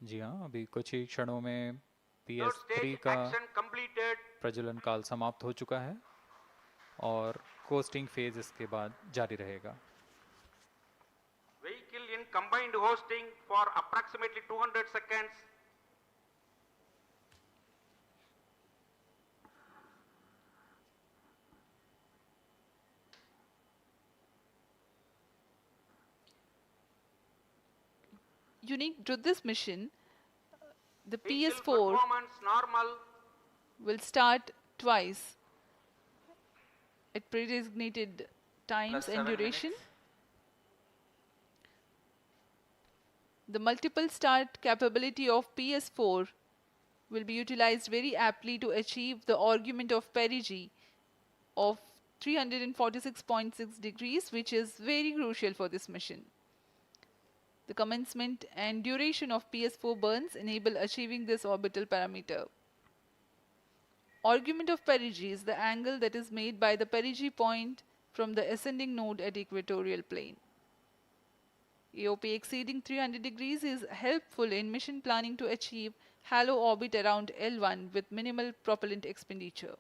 जी हाँ, अभी कुछ ही क्षणों में PS3 का प्रज्वलन काल समाप्त हो चुका है और कोस्टिंग फेज इसके बाद जारी रहेगा। Vehicle in combined hosting for approximately 200 seconds. Unique to this mission, the Vehicle PS4 performance normal. will start twice at pre-designated times Plus and 7 duration. minutes. The multiple start capability of PS4 will be utilized very aptly to achieve the argument of perigee of 346.6 degrees, which is very crucial for this mission. The commencement and duration of PS4 burns enable achieving this orbital parameter. Argument of perigee is the angle that is made by the perigee point from the ascending node at equatorial plane. AOP exceeding 300 degrees is helpful in mission planning to achieve halo orbit around L1 with minimal propellant expenditure.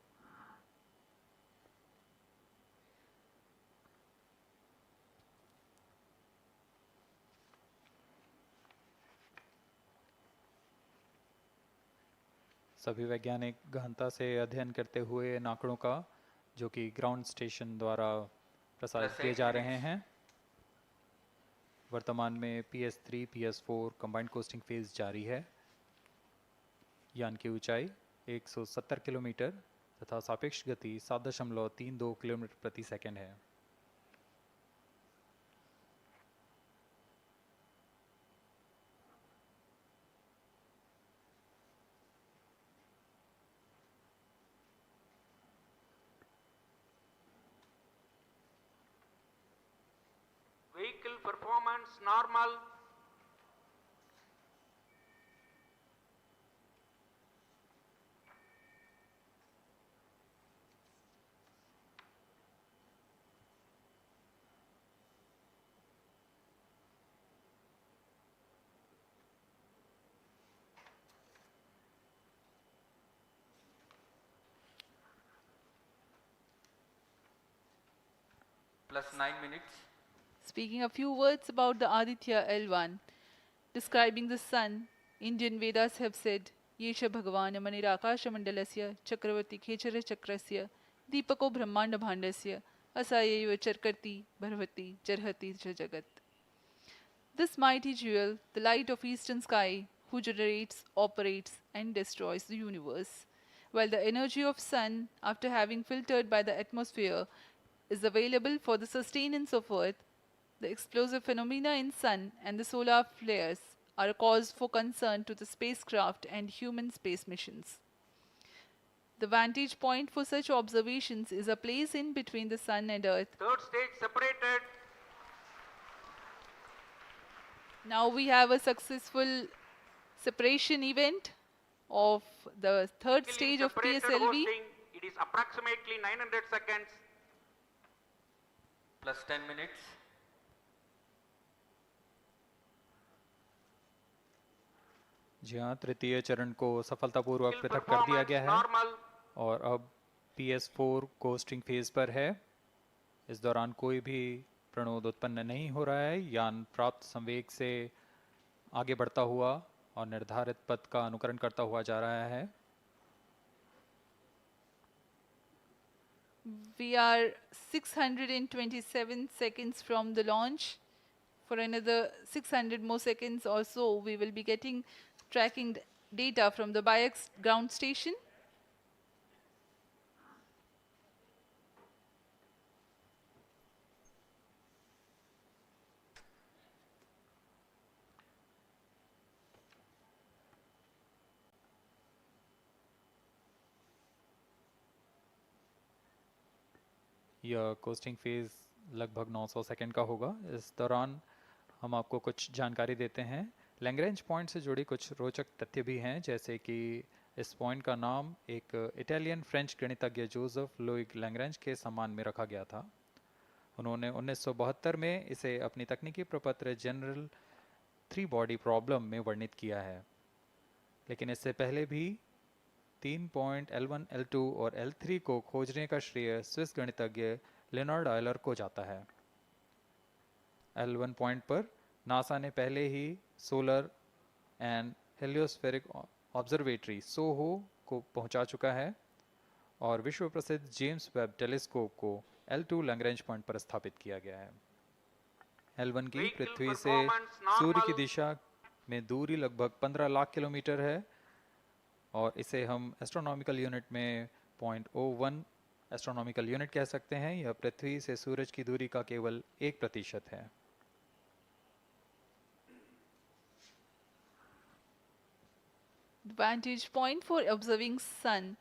सभी वैज्ञानिक गहनता से अध्ययन करते हुए इन आंकड़ों का, जो कि ग्राउंड स्टेशन द्वारा प्रसारित Plus किए 8 जा रहे minutes. हैं। वर्तमान में PS3, PS4 combined costing phase जारी है। यान की ऊंचाई 170 किलोमीटर तथा सापेक्ष गति 7.32 किलोमीटर प्रति सेकंड है। Vehicle performance normal. Plus 9 minutes. Speaking a few words about the Aditya-L1, describing the sun, Indian Vedas have said, Yesha Bhagavan Manirakasha Mandalasya Chakravarti Khechara Chakrasya Deepako Brahmanda Bhandasya Asayeva Charkarti Bharvati Jarhati Jagat. This mighty jewel, the light of eastern sky, who generates, operates and destroys the universe, while the energy of sun, after having filtered by the atmosphere, is available for the sustenance of earth, the explosive phenomena in sun and the solar flares are a cause for concern to the spacecraft and human space missions. The vantage point for such observations is a place in between the sun and earth. Third stage separated. Now we have a successful separation event of the third stage of Separated PSLV. hosting, it is approximately 900 seconds. Plus 10 minutes. जी हाँ, तृतीय चरण को सफलतापूर्वक Skill पृथक कर दिया performance गया है normal. और अब PS4 कोस्टिंग फेज पर है। इस दौरान कोई भी प्रणोद उत्पन्न नहीं हो रहा है। यान प्राप्त संवेग से आगे बढ़ता हुआ और निर्धारित पथ का अनुकरण करता हुआ जा रहा है। We are 627 seconds from the launch. For another 600 more seconds or so, we will be getting tracking data from the BIAX ground station. यह कोस्टिंग फेज लगभग 900 सेकंड का होगा। इस दौरान हम आपको कुछ जानकारी देते हैं। लैग्रेंज पॉइंट से जुड़ी कुछ रोचक तथ्य भी हैं, जैसे कि इस पॉइंट का नाम एक इटालियन फ्रेंच गणितज्ञ जोसेफ लुइग लैग्रेंज के सम्मान में रखा गया था। उन्होंने 1972 में इसे अपनी तकनीकी प्रपत्र जनरल 3 बॉडी प्रॉब्लम में वर्णित किया है, लेकिन इससे पहले भी 3 पॉइंट L1, L2 और L3 को खोजने का श्रेय स्विस गणितज्ञ लियोनार्ड आयलर को जाता है। L1 पॉइंट पर नासा ने पहले ही सोलर एंड हेलियोस्फेरिक ऑब्जर्वेटरी सोहो को पहुंचा चुका है और विश्व प्रसिद्ध जेम्स वेब टेलीस्कोप को L2 लैग्रेंज पॉइंट पर स्थापित किया गया है। L1 की पृथ्वी से सूर्य की दिशा में दूरी लगभग 15 लाख किलोमीटर है और इसे हम एस्ट्रोनॉमिकल यूनिट में 0.01 एस्ट्रोनॉमिकल यूनिट कह सकते हैं। यह पृथ्वी से सूरज की दूरी का केवल 1% है। The vantage point for observing sun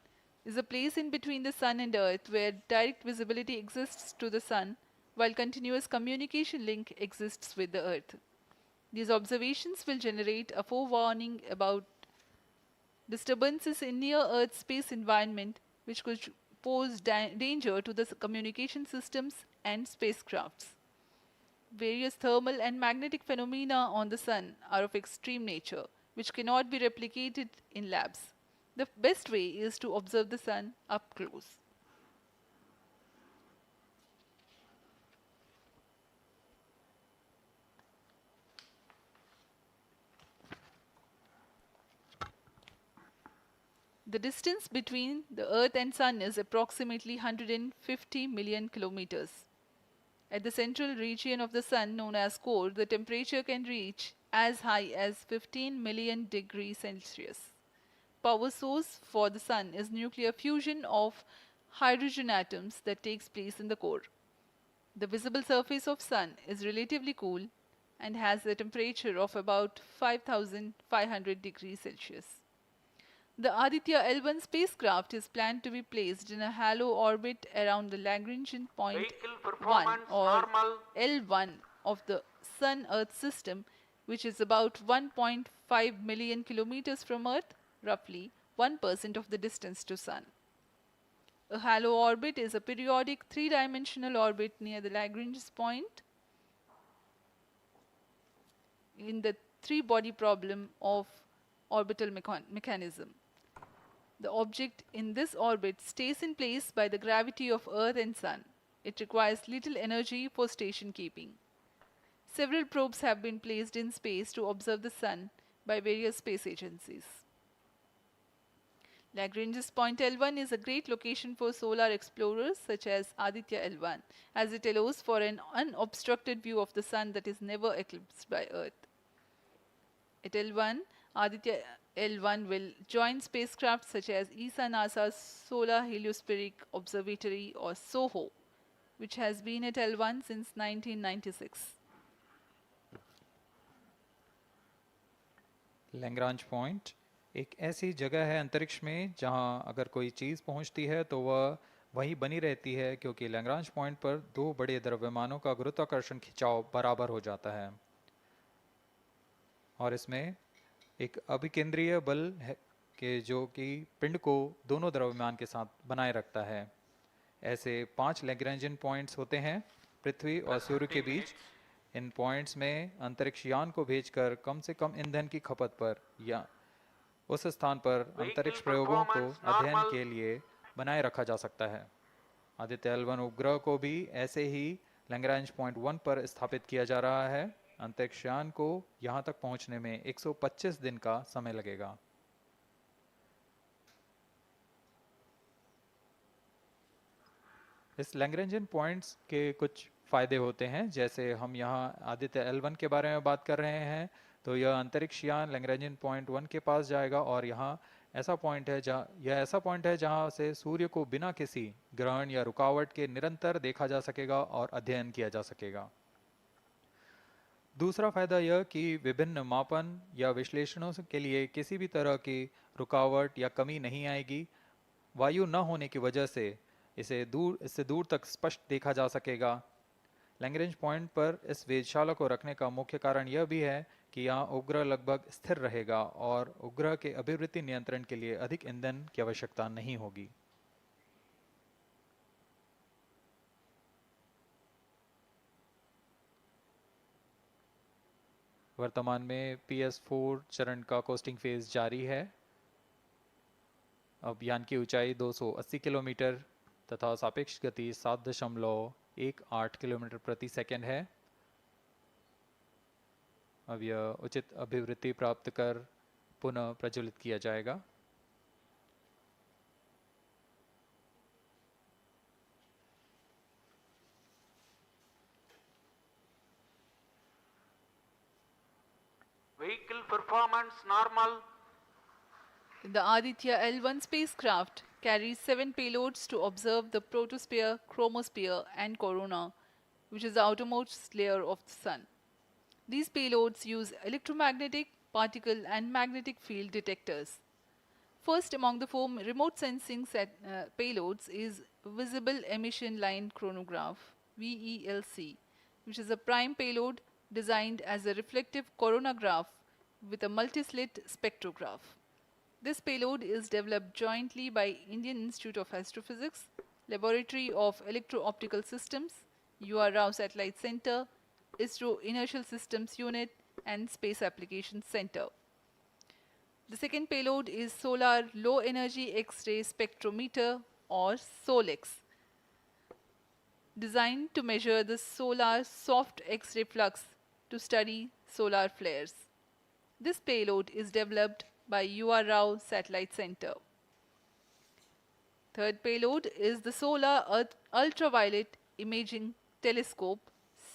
is a place in between the sun and earth where direct visibility exists to the sun while continuous communication link exists with the earth. These observations will generate a forewarning about disturbances in near Earth space environment which could pose danger to the communication systems and spacecrafts. Various thermal and magnetic phenomena on the sun are of extreme nature, which cannot be replicated in labs. The best way is to observe the sun up close. The distance between the Earth and Sun is approximately 150 million kilometers. At the central region of the Sun, known as core, the temperature can reach as high as 15 million degrees Celsius. Power source for the Sun is nuclear fusion of hydrogen atoms that takes place in the core. The visible surface of Sun is relatively cool and has a temperature of about 5,500 degrees Celsius. The Aditya-L1 spacecraft is planned to be placed in a halo orbit around the Lagrangian point 1 or L1 of the Sun-Earth system, which is about 1.5 million kilometers from Earth, roughly 1% of the distance to Sun. A halo orbit is a periodic 3-dimensional orbit near the Lagrange point in the 3-body problem of orbital mechanism. The object in this orbit stays in place by the gravity of Earth and Sun. It requires little energy for station keeping. Several probes have been placed in space to observe the Sun by various space agencies. Lagrange's point L1 is a great location for solar explorers such as Aditya-L1, as it allows for an unobstructed view of the Sun that is never eclipsed by Earth. At L1, Aditya-L1 will join spacecraft such as ESA-NASA's Solar Heliospheric Observatory or SOHO, which has been at L1 since 1996. Lagrange point एक ऐसी जगह है अंतरिक्ष में जहां अगर कोई चीज़ पहुंचती है तो वह वहीं बनी रहती है, क्योंकि लैग्रांज पॉइंट पर 2 बड़े द्रव्यमानों का गुरुत्वाकर्षण खिंचाव बराबर हो जाता है और इसमें एक अभिकेंद्रीय बल है कि जो कि पिंड को दोनों द्रव्यमान के साथ बनाए रखता है। ऐसे 5 लैग्रेंजियन पॉइंट्स होते हैं पृथ्वी और सूर्य के बीच। इन पॉइंट्स में अंतरिक्ष यान को भेजकर कम से कम ईंधन की खपत पर या उस स्थान पर अंतरिक्ष प्रयोगों को अध्ययन के लिए बनाए रखा जा सकता है। आदित्य-L1 उपग्रह को भी ऐसे ही लैग्रेंज पॉइंट 1 पर स्थापित किया जा रहा है। अंतरिक्ष यान को यहां तक पहुंचने में 125 दिन का समय लगेगा। इस लैग्रेंजियन पॉइंट्स के कुछ फायदे होते हैं, जैसे हम यहाँ आदित्य-L1 के बारे में बात कर रहे हैं तो यह अंतरिक्ष यान लैग्रेंजियन पॉइंट 1 के पास जाएगा और यहाँ ऐसा पॉइंट है जहाँ से सूर्य को बिना किसी ग्रहण या रुकावट के निरंतर देखा जा सकेगा और अध्ययन किया जा सकेगा। दूसरा फायदा यह कि विभिन्न मापन या विश्लेषणों के लिए किसी भी तरह की रुकावट या कमी नहीं आएगी। वायु न होने की वजह से इससे दूर तक स्पष्ट देखा जा सकेगा। लैग्रेंज पॉइंट पर इस वेधशाला को रखने का मुख्य कारण यह भी है कि यहाँ उपग्रह लगभग स्थिर रहेगा और उपग्रह के अभिवृत्ति नियंत्रण के लिए अधिक ईंधन की आवश्यकता नहीं होगी। वर्तमान में PS4 चरण का कोस्टिंग फेज जारी है। अब यान की ऊंचाई 280 किलोमीटर तथा सापेक्ष गति 7.18 किलोमीटर प्रति सेकंड है। अब यह उचित अभिवृत्ति प्राप्त कर पुनः प्रज्वलित किया जाएगा। Vehicle performance normal. The Aditya-L1 spacecraft carries 7 payloads to observe the protosphere, chromosphere and corona, which is the outermost layer of the Sun. These payloads use electromagnetic, particle and magnetic field detectors. First among the 4 remote sensing payloads is Visible Emission Line Chronograph, VELC, which is a prime payload designed as a reflective coronagraph with a multi-slit spectrograph. This payload is developed jointly by Indian Institute of Astrophysics, Laboratory of Electro-Optical Systems, UR Rao Satellite Center, ISRO Inertial Systems Unit and Space Applications Center. The second payload is Solar Low Energy X-ray Spectrometer or SOLEX, designed to measure the solar soft X-ray flux to study solar flares. This payload is developed by UR Rao Satellite Center. Third payload is the Solar Earth Ultraviolet Imaging Telescope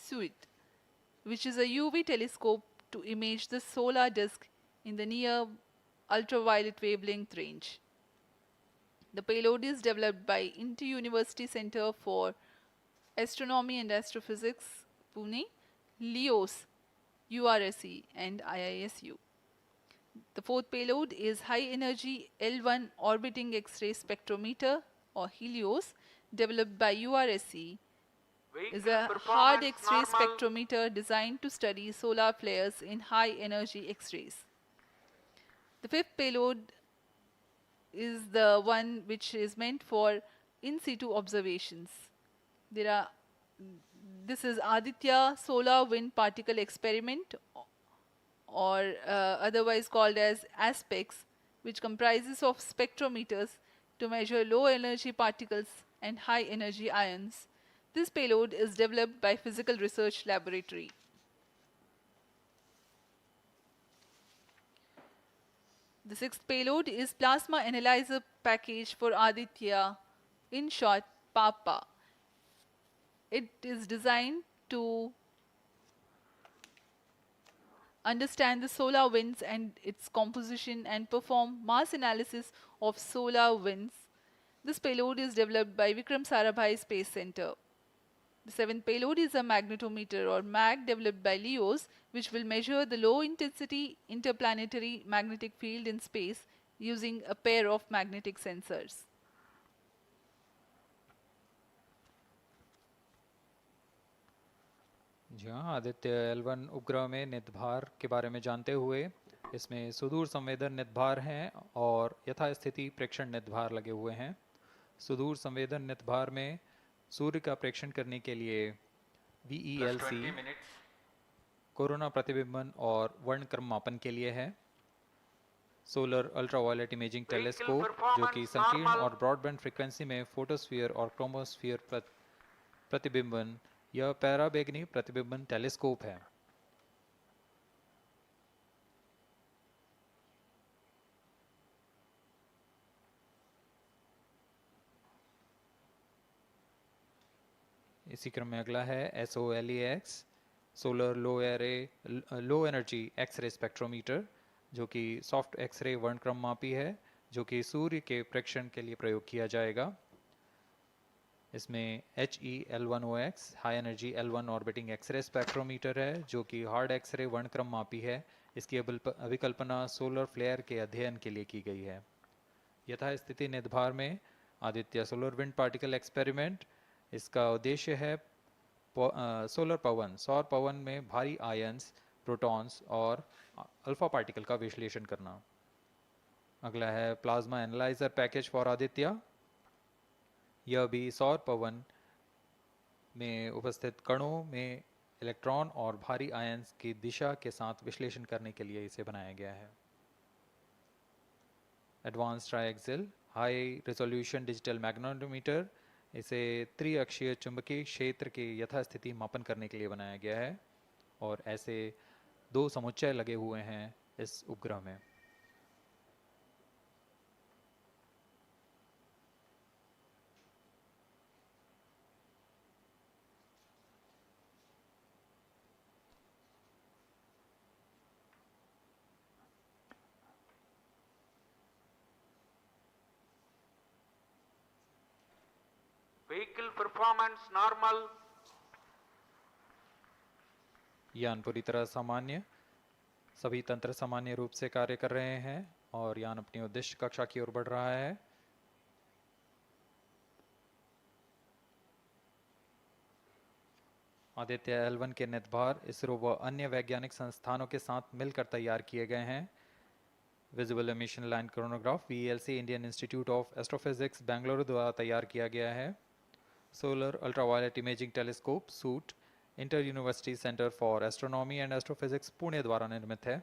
SUIT, which is a UV telescope to image the solar disk in the near ultraviolet wavelength range. The payload is developed by Inter-University Center for Astronomy and Astrophysics, Pune, LEOS, URSE and IISU. The fourth payload is High Energy L1 Orbiting X-ray Spectrometer or HELIOS, developed by URSE. Is a hard X-ray spectrometer designed to study solar flares in high energy X-rays. The fifth payload is the one which is meant for in situ observations. This is Aditya Solar Wind Particle Experiment, or otherwise called as ASPEX, which comprises of spectrometers to measure low energy particles and high energy ions. This payload is developed by Physical Research Laboratory. The sixth payload is Plasma Analyzer Package for Aditya, in short PAPA. It is designed to understand the solar winds and its composition and perform mass analysis of solar winds. This payload is developed by Vikram Sarabhai Space Center. The seventh payload is a magnetometer or MAG developed by LEOS, which will measure the low intensity interplanetary magnetic field in space using a pair of magnetic sensors. जी हाँ, आदित्य-L1 उपग्रह में नितभार के बारे में जानते हुए इसमें सुदूर संवेदन नितभार हैं और यथास्थिति प्रेक्षण नितभार लगे हुए हैं। सुदूर संवेदन नितभार में सूर्य का प्रेक्षण करने के लिए VELC कोरोना प्रतिबिंबन और वर्णक्रम मापन के लिए है। सोलर अल्ट्रावायलेट इमेजिंग टेलीस्कोप जो कि संकीर्ण और ब्रॉडबैंड फ्रीक्वेंसी में फोटोस्फीयर और क्रोमोस्फीयर प्रतिबिंबन यह पैराबैंगनी प्रतिबिंबन टेलीस्कोप है। इसी क्रम में अगला है SOLEX solar low energy X-ray spectrometer जो कि सॉफ्ट एक्सरे वर्णक्रम मापी है जो कि सूर्य के प्रेक्षण के लिए प्रयोग किया जाएगा। इसमें HE-L1OX high energy L1 orbiting X-ray spectrometer है जो कि हार्ड एक्सरे वर्णक्रम मापी है। इसकी अभिकल्पना सोलर फ्लेयर के अध्ययन के लिए की गई है। यथास्थिति नितभार में Aditya solar wind particle experiment, इसका उद्देश्य है सोलर पवन सौर पवन में भारी आयंस प्रोटॉन्स और अल्फा पार्टिकल का विश्लेषण करना। अगला है plasma analyser package for Aditya. यह भी सौर पवन में उपस्थित कणों में इलेक्ट्रॉन और भारी आयंस की दिशा के साथ विश्लेषण करने के लिए इसे बनाया गया है। Advance triaxial high resolution digital magnetometer, इसे त्रिअक्षीय चुंबकीय क्षेत्र के यथास्थिति मापन करने के लिए बनाया गया है और ऐसे 2 समुच्चय लगे हुए हैं इस उपग्रह में। Vehicle performance normal. यान पूरी तरह सामान्य, सभी तंत्र सामान्य रूप से कार्य कर रहे हैं और यान अपनी उद्देश्य कक्षा की ओर बढ़ रहा है। आदित्य-L1 के नितभार इसरो व अन्य वैज्ञानिक संस्थानों के साथ मिलकर तैयार किए गए हैं। Visible emission line chronograph VELC Indian institute of astrophysics Bengaluru द्वारा तैयार किया गया है। Solar ultraviolet imaging telescope suit inter university centre for astronomy and astrophysics Pune द्वारा निर्मित है।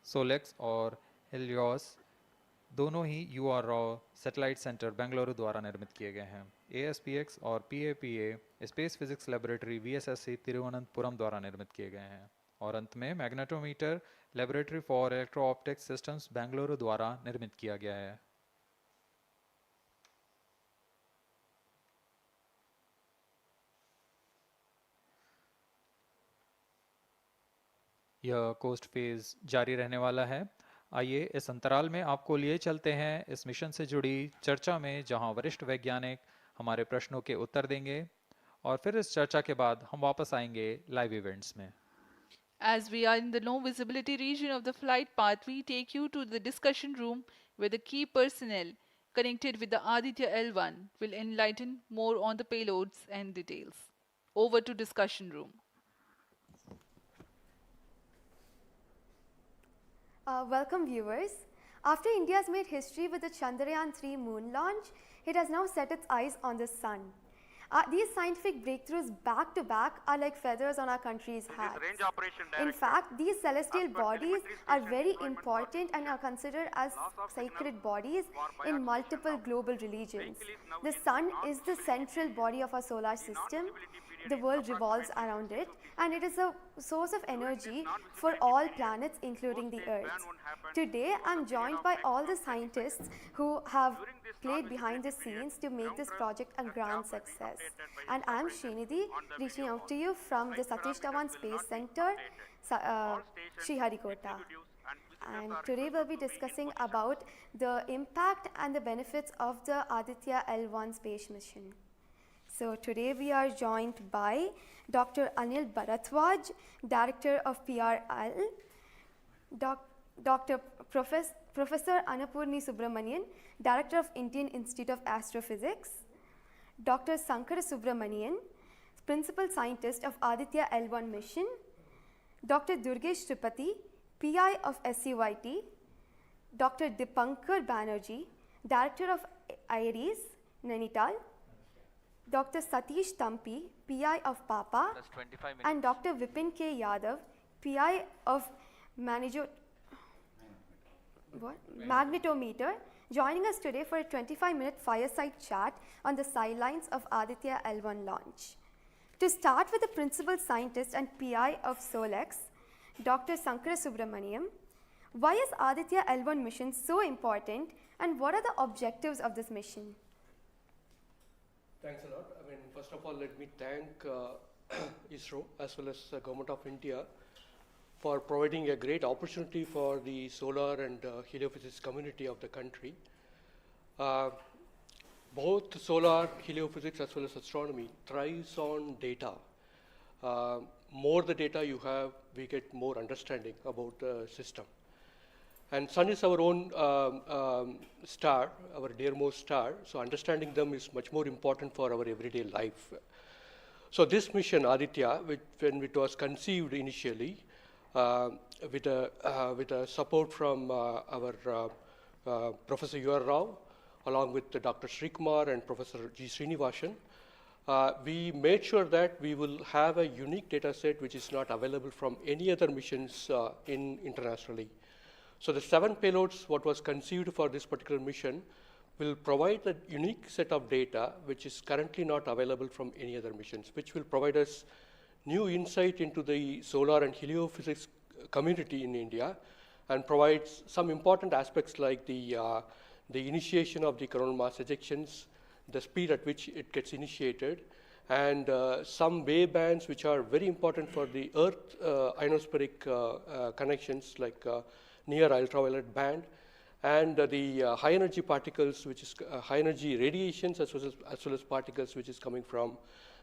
सोलेक्स और हेलियोस दोनों ही UR सैटेलाइट सेंटर बेंगलुरु द्वारा निर्मित किए गए हैं। ASPX और PAPA space physics laboratory VSSC Thiruvananthapuram द्वारा निर्मित किए गए हैं। और अंत में magnetometer laboratory for electro optics systems Bengaluru द्वारा निर्मित किया गया है। यह कोस्ट फेज जारी रहने वाला है। आइए इस अंतराल में आपको लिए चलते हैं इस मिशन से जुड़ी चर्चा में, जहां वरिष्ठ वैज्ञानिक हमारे प्रश्नों के उत्तर देंगे और फिर इस चर्चा के बाद हम वापस आएंगे लाइव इवेंट्स में। As we are in the low visibility region of the flight path, we take you to the discussion room where the key personnel connected with the Aditya-L1 will enlighten more on the payloads and details. Over to discussion room. Welcome viewers. After India has made history with the Chandrayaan-3 moon launch, it has now set its eyes on the sun. These scientific breakthroughs back to back are like feathers on our country's hats. In fact, these celestial bodies are very important and are considered as sacred bodies in multiple global religions. The sun is the central body of our solar system. The world revolves around it, and it is a source of energy for all planets, including the Earth. Today, I'm joined by all the scientists who have played behind the scenes to make this project a grand success. And I'm Srinidhi, reaching out to you from the Satish Dhawan Space Center, Sriharikota. And today we'll be discussing about the impact and the benefits of the Aditya-L1 space mission. So today we are joined by Dr. Anil Bharadwaj, Director of PRL, Professor Annapurni Subramanian, Director of Indian Institute of Astrophysics, Dr. Sankara Subramanian, Principal Scientist of Aditya-L1 mission, Dr. Durgesh Tripathi, PI of SUIT, Dr. Dipankar Banerjee, Director of IRIS, Nainital, Dr. Satish Dhawan, PI of PAPA, Plus 25 minutes. and Dr. Vipin K. Yadav, PI of Magnetometer, joining us today for a 25-minute fireside chat on the sidelines of Aditya-L1 launch. To start with the principal scientist and PI of SOLEX, Dr. Sankara Subramaniam, why is Aditya-L1 mission so important and what are the objectives of this mission? Thanks a lot. I mean, first of all, let me thank ISRO as well as the Government of India for providing a great opportunity for the solar and heliophysics community of the country. Both solar, heliophysics as well as astronomy thrives on data. More the data you have, we get more understanding about the system. And Sun is our own star, our dearmost star, so understanding them is much more important for our everyday life. So this mission, Aditya, when it was conceived initially, with a support from our Professor U.R. Rao, along with Dr. Srikumar and Professor G. Srinivasan, we made sure that we will have a unique data set which is not available from any other missions internationally. So the 7 payloads, what was conceived for this particular mission, will provide a unique set of data which is currently not available from any other missions, which will provide us new insight into the solar and heliophysics community in India and provides some important aspects like the initiation of the coronal mass ejections, the speed at which it gets initiated, and some wave bands which are very important for the Earth ionospheric connections like near ultraviolet band, and the high energy particles, which is high energy radiations as well as particles which is coming from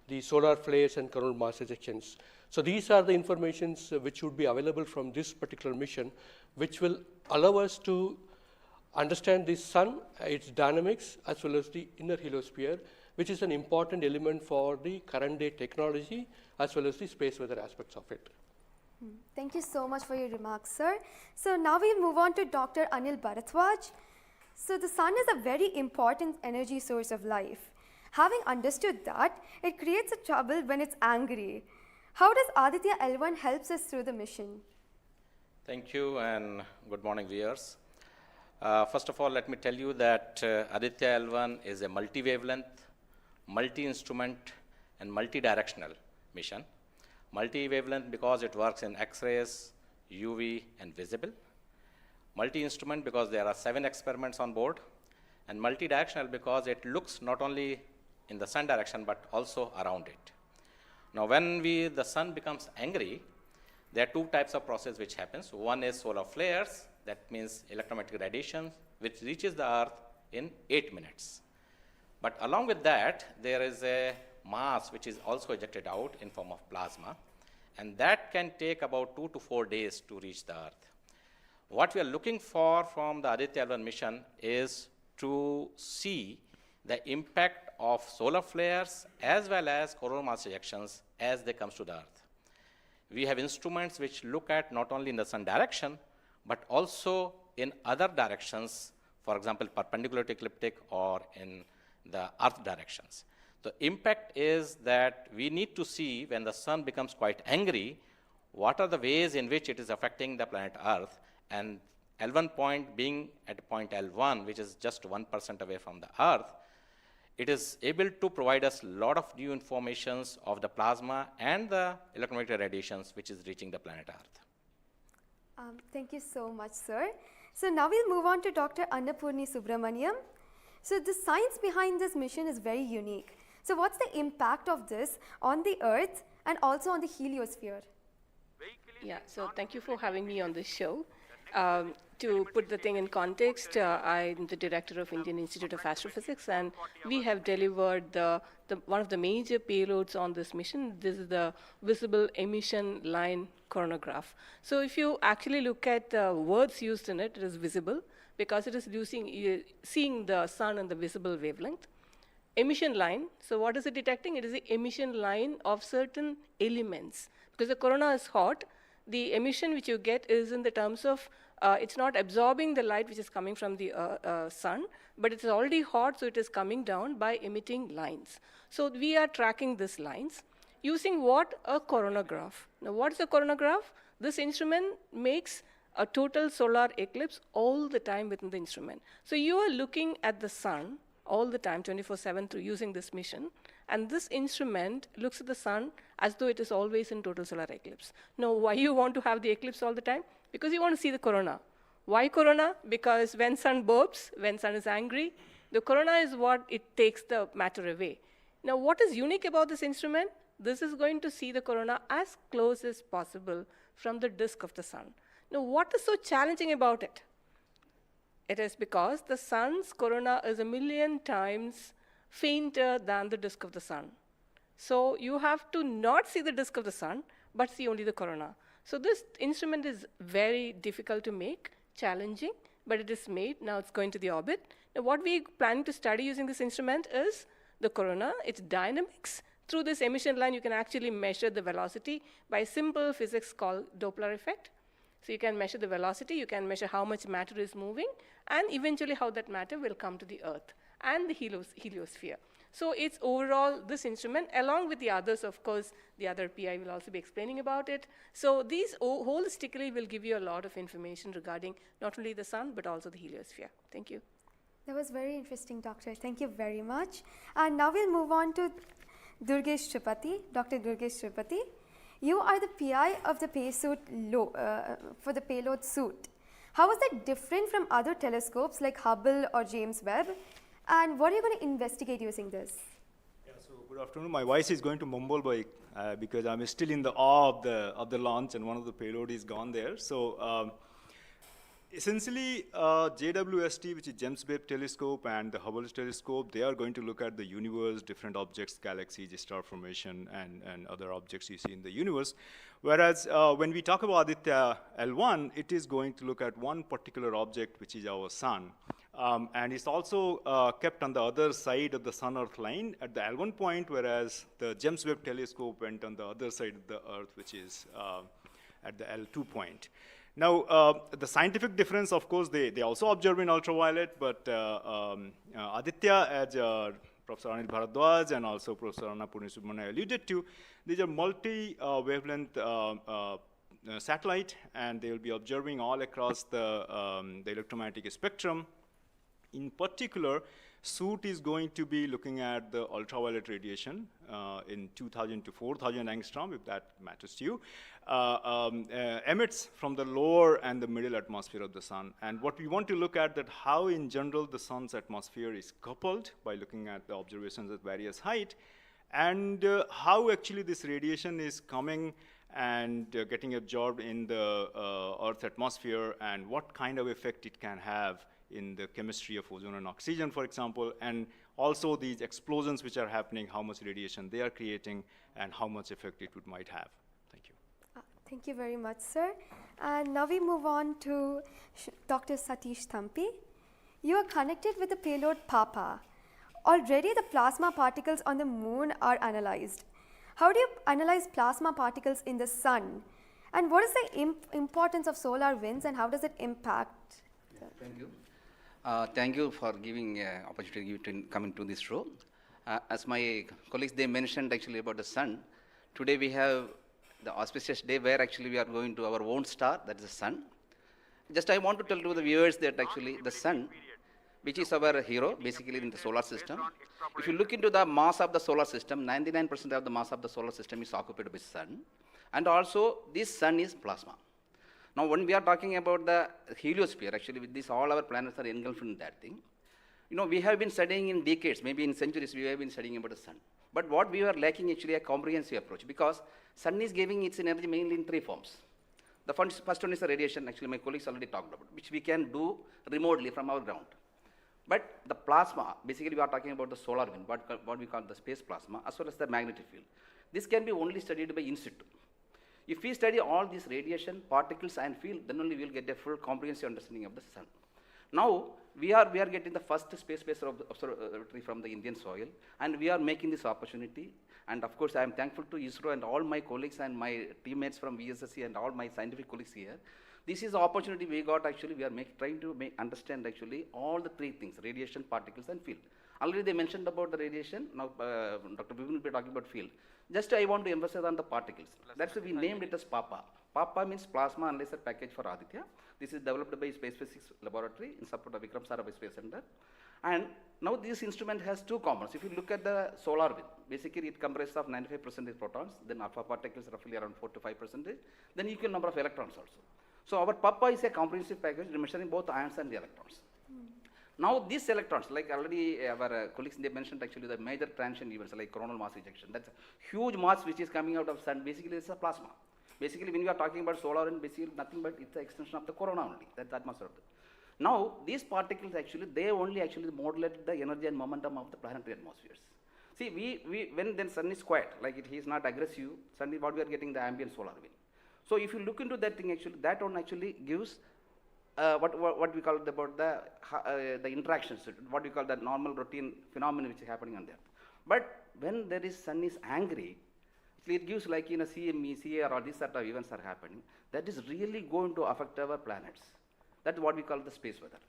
the solar flares and coronal mass ejections. So these are the informations which would be available from this particular mission, which will allow us to understand the sun, its dynamics, as well as the inner heliosphere, which is an important element for the current day technology, as well as the space weather aspects of it. Thank you so much for your remarks, sir. So now we move on to Dr. Anil Bharadwaj. So the sun is a very important energy source of life. Having understood that, it creates a trouble when it's angry. How does Aditya-L1 helps us through the mission? Thank you and good morning, viewers. First of all, let me tell you that Aditya-L1 is a multi-wavelength, multi-instrument and multi-directional mission. Multi-wavelength because it works in X-rays, UV and visible. Multi-instrument because there are 7 experiments on board. And multi-directional because it looks not only in the sun direction but also around it. Now when the sun becomes angry, there are 2 types of process which happens. One is solar flares, that means electromagnetic radiation, which reaches the earth in 8 minutes. But along with that, there is a mass which is also ejected out in form of plasma, and that can take about 2 to 4 days to reach the earth. What we are looking for from the Aditya-L1 mission is to see the impact of solar flares as well as coronal mass ejections as they come to the earth. We have instruments which look at not only in the sun direction, but also in other directions, for example, perpendicular to ecliptic or in the earth directions. The impact is that we need to see when the sun becomes quite angry, what are the ways in which it is affecting the planet Earth, and L1 point being at point L1, which is just 1% away from the Earth, it is able to provide us a lot of new informations of the plasma and the electromagnetic radiations which is reaching the planet Earth. Thank you so much, sir. So now we'll move on to Dr. Annapurni Subramaniam. So the science behind this mission is very unique. So what's the impact of this on the Earth and also on the heliosphere? Yeah, so thank you for having me on this show. To put the thing in context, I'm the director of Indian Institute of Astrophysics, and we have delivered one of the major payloads on this mission. This is the visible emission line coronagraph. So if you actually look at the words used in it, it is visible because it is seeing the sun and the visible wavelength. Emission line, so what is it detecting? It is the emission line of certain elements. Because the corona is hot, the emission which you get is in the terms of, it's not absorbing the light which is coming from the sun, but it's already hot, so it is coming down by emitting lines. So we are tracking these lines using what? A coronagraph. Now what is a coronagraph? This instrument makes a total solar eclipse all the time within the instrument. So you are looking at the sun all the time, 24/7, through using this mission. And this instrument looks at the sun as though it is always in total solar eclipse. Now, why you want to have the eclipse all the time? Because you want to see the corona. Why corona? Because when sun burps, when sun is angry, the corona is what it takes the matter away. Now, what is unique about this instrument? This is going to see the corona as close as possible from the disk of the sun. Now, what is so challenging about it? It is because the sun's corona is 1,000,000 times fainter than the disk of the sun. So you have to not see the disk of the sun, but see only the corona. So this instrument is very difficult to make, challenging, but it is made. Now it's going to the orbit. Now what we plan to study using this instrument is the corona, its dynamics. Through this emission line, you can actually measure the velocity by simple physics called Doppler effect. So you can measure the velocity, you can measure how much matter is moving, and eventually how that matter will come to the Earth and the heliosphere. So it's overall this instrument, along with the others, of course, the other PI will also be explaining about it. So these holistically will give you a lot of information regarding not only the sun, but also the heliosphere. Thank you. That was very interesting, Doctor. Thank you very much. And now we'll move on to Durgesh Tripathi, Dr. Durgesh Tripathi. You are the PI of the for the payload suit. How is that different from other telescopes like Hubble or James Webb? And what are you going to investigate using this? Yeah, so good afternoon. My voice is going to mumble because I'm still in the awe of the launch and one of the payload is gone there. So essentially, JWST, which is James Webb Telescope, and the Hubble Telescope, they are going to look at the universe, different objects, galaxies, star formation, and other objects you see in the universe. Whereas when we talk about Aditya-L1, it is going to look at one particular object, which is our sun. And it's also kept on the other side of the Sun-Earth line at the L1 point, whereas the James Webb Telescope went on the other side of the Earth, which is at the L2 point. Now, the scientific difference, of course, they also observe in ultraviolet, but Aditya, as Professor Anil Bharadwaj and also Professor Anna Purnisubramanian alluded to, these are multi-wavelength satellite, and they will be observing all across the electromagnetic spectrum. In particular, suit is going to be looking at the ultraviolet radiation in 2000 to 4000 angstrom, if that matters to you, emits from the lower and the middle atmosphere of the sun. And what we want to look at that how in general the sun's atmosphere is coupled by looking at the observations at various height, and how actually this radiation is coming and getting absorbed in the Earth's atmosphere, and what kind of effect it can have in the chemistry of ozone and oxygen, for example, and also these explosions which are happening, how much radiation they are creating, and how much effect it might have. Thank you. Thank you very much, sir. And now we move on to Dr. Satish Dhawan. You are connected with the payload PAPA. Already the plasma particles on the moon are analyzed. How do you analyze plasma particles in the sun? And what is the importance of solar winds, and how does it impact? Thank you. Thank you for giving opportunity to come into this show. As my colleagues, they mentioned actually about the sun. Today we have the auspicious day where actually we are going to our own star, that is the sun. Just I want to tell to the viewers that actually the sun, which is our hero basically in the solar system. If you look into the mass of the solar system, 99% of the mass of the solar system is occupied by sun. And also this sun is plasma. Now, when we are talking about the heliosphere, actually with this, all our planets are engulfed in that thing. You know, we have been studying in decades, maybe in centuries, we have been studying about the sun. But what we are lacking actually a comprehensive approach, because sun is giving its energy mainly in three forms. The first one is the radiation, actually my colleagues already talked about, which we can do remotely from our ground. But the plasma, basically we are talking about the solar wind, what we call the space plasma, as well as the magnetic field. This can be only studied by in situ. If we study all these radiation, particles and field, then only we will get a full comprehensive understanding of the sun. Now, we are getting the first space-based observatory from the Indian soil, and we are making this opportunity. And of course, I am thankful to ISRO and all my colleagues and my teammates from VSSC and all my scientific colleagues here. This is the opportunity we got actually. We are trying to understand actually all the three things: radiation, particles, and field. Already they mentioned about the radiation. Now, Dr. Vipin will be talking about field. Just I want to emphasize on the particles. That's why we named it as PAPA. PAPA means Plasma Analyzer Package for Aditya. This is developed by Space Physics Laboratory in support of Vikram Sarabhai Space Center. And now this instrument has two components. If you look at the solar wind, basically it comprises of 95% protons, then alpha particles roughly around 4 to 5%, then equal number of electrons also. So our PAPA is a comprehensive package measuring both ions and the electrons. Now these electrons, like already our colleagues they mentioned actually the major transition events like coronal mass ejection. That's a huge mass which is coming out of sun. Basically it's a plasma. Basically when we are talking about solar and basically nothing but it's the extension of the corona only. That's the atmosphere. Now these particles actually they only actually modulate the energy and momentum of the planetary atmospheres. See when then sun is quiet, like he is not aggressive, suddenly what we are getting the ambient solar wind. So if you look into that thing actually, that one actually gives what we call about the interactions, what we call the normal routine phenomenon which is happening on there. But when there is sun is angry, it gives like in a CME, CAR, or these sort of events are happening, that is really going to affect our planets. That's what we call the space weather.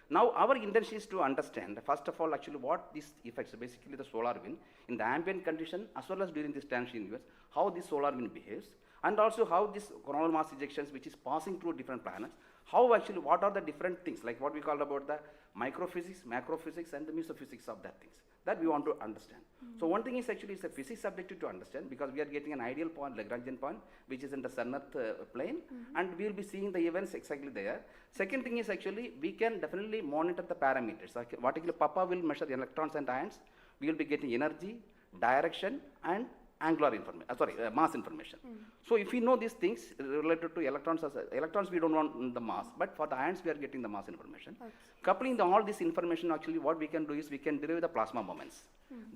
Now our intention is to understand, first of all, actually what these effects, basically the solar wind, in the ambient condition as well as during this transition events, how this solar wind behaves, and also how this coronal mass ejections which is passing through different planets, how actually, what are the different things, like what we call about the microphysics, macrophysics, and the mesophysics of that things, that we want to understand. So one thing is actually it's a physics subjective to understand because we are getting an ideal point, Lagrangian point, which is in the sun-earth plane, and we will be seeing the events exactly there. Second thing is actually, we can definitely monitor the parameters. Like, particularly PAPA will measure the electrons and ions, we will be getting energy, direction, and angular information, mass information. So if we know these things related to electrons, electrons we don't want the mass, but for the ions we are getting the mass information. Okay. Coupling all this information, actually what we can do is we can derive the plasma moments.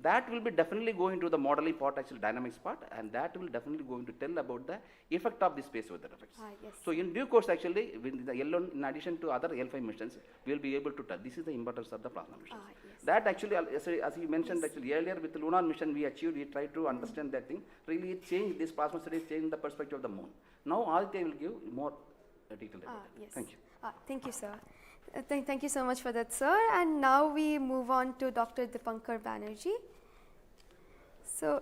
That will be definitely going to the modeling part, actually dynamics part, and that will definitely going to tell about the effect of the space weather effects. Yes. So in due course, actually, with the L1, in addition to other L5 missions, we will be able to tell. This is the importance of the plasma missions. Yes. That actually, as you mentioned, actually earlier with the lunar mission we achieved, we tried to understand that thing. Really, it changed, this plasma studies changed the perspective of the moon. Now, Aditya will give more detail about it. Yes. Thank you. Thank you, sir. Thank you so much for that, sir. And now we move on to Dr. Dipankar Banerjee. So,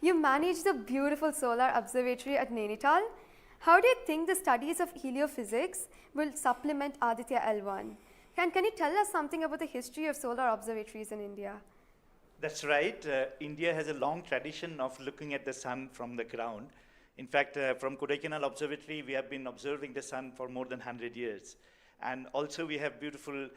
you manage the beautiful solar observatory at Nainital. How do you think the studies of heliophysics will supplement Aditya-L1? Can you tell us something about the history of solar observatories in India? That's right. India has a long tradition of looking at the sun from the ground. In fact, from Kodaikanal Observatory, we have been observing the sun for more than 100 years. And also we have beautiful,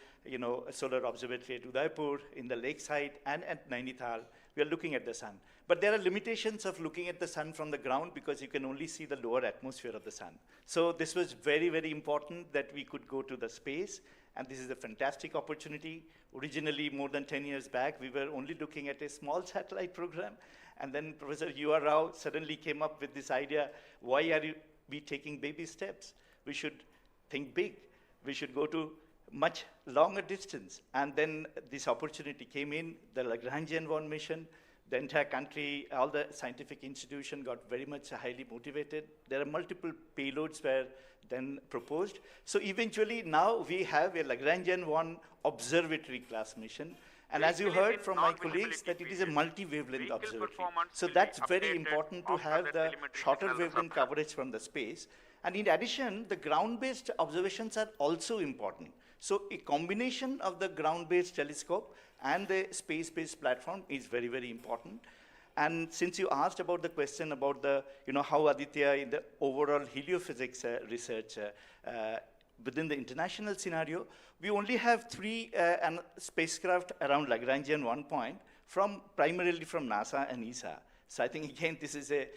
solar observatory at Udaipur, in the lakeside, and at Nainital. We are looking at the sun. But there are limitations of looking at the sun from the ground because you can only see the lower atmosphere of the sun. So this was very, very important that we could go to the space. And this is a fantastic opportunity. Originally, more than 10 years back, we were only looking at a small satellite program. And then Professor U.R. Rao suddenly came up with this idea, why are we taking baby steps? We should think big. We should go to much longer distance. And then this opportunity came in, the Lagrangian mission. The entire country, all the scientific institutions got very much highly motivated. There are multiple payloads were then proposed. So eventually now we have a Lagrangian observatory class mission. And as you heard from my colleagues, that it is a multi-wavelength observatory. So that's very important to have the shorter wavelength coverage from the space. And in addition, the ground-based observations are also important. So a combination of the ground-based telescope and the space-based platform is very, very important. And since you asked about the question about the, how Aditya in the overall heliophysics research within the international scenario, we only have 3 spacecraft around Lagrangian 1 point primarily from NASA and ESA. So I think again, this is a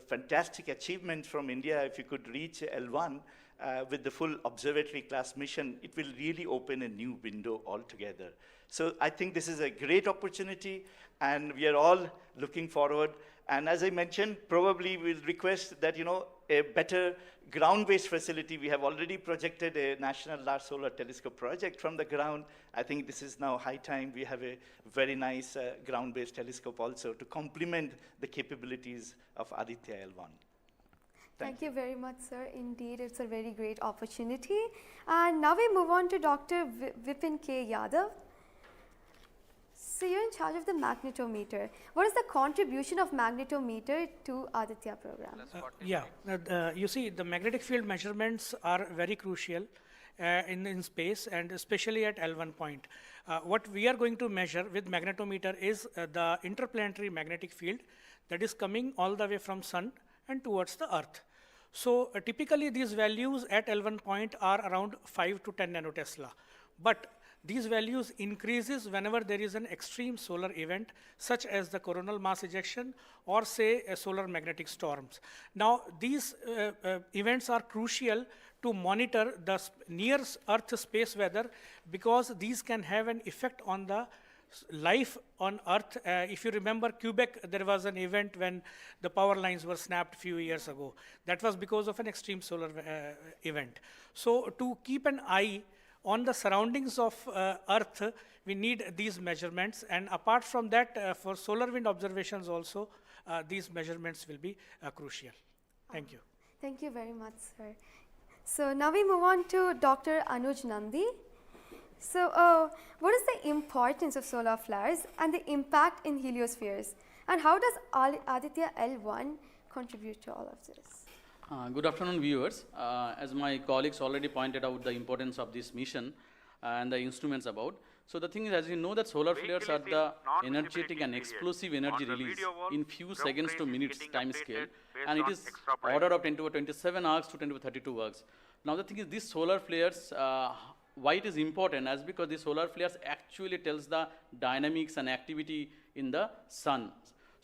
fantastic achievement from India. If you could reach L1 with the full observatory class mission, it will really open a new window altogether. So I think this is a great opportunity, and we are all looking forward And as I mentioned, probably we'll request that, a better ground-based facility. We have already projected a National Large Solar Telescope project from the ground. I think this is now high time we have a very nice ground-based telescope also to complement the capabilities of Aditya-L1. Thank you very much, sir. Indeed, it's a very great opportunity. And now we move on to Dr. Vipin K. Yadav. So you're in charge of the magnetometer. What is the contribution of magnetometer to Aditya program? You see, the magnetic field measurements are very crucial in space, and especially at L1 point. What we are going to measure with magnetometer is the interplanetary magnetic field that is coming all the way from Sun and towards the Earth. So typically these values at L1 point are around 5 to 10 nanotesla. But these values increases whenever there is an extreme solar event, such as the coronal mass ejection or say solar magnetic storms. Now these events are crucial to monitor the near Earth space weather, because these can have an effect on the life on Earth. If you remember Quebec, there was an event when the power lines were snapped a few years ago. That was because of an extreme solar event. So to keep an eye on the surroundings of Earth, we need these measurements, and apart from that, for solar wind observations also, these measurements will be crucial. Thank you. Thank you very much, sir. So now we move on to Dr. Anuj Nandi. So what is the importance of solar flares and the impact in heliospheres? And how does Aditya-L1 contribute to all of this? Good afternoon, viewers. As my colleagues already pointed out the importance of this mission and the instruments about. So the thing is, as you know, that solar flares are the energetic and explosive energy release in few seconds to minutes time scale, and it is ordered of 10 to 27 arcs to 10 to 32 arcs. Now the thing is, these solar flares, why it is important, as because the solar flares actually tells the dynamics and activity in the sun.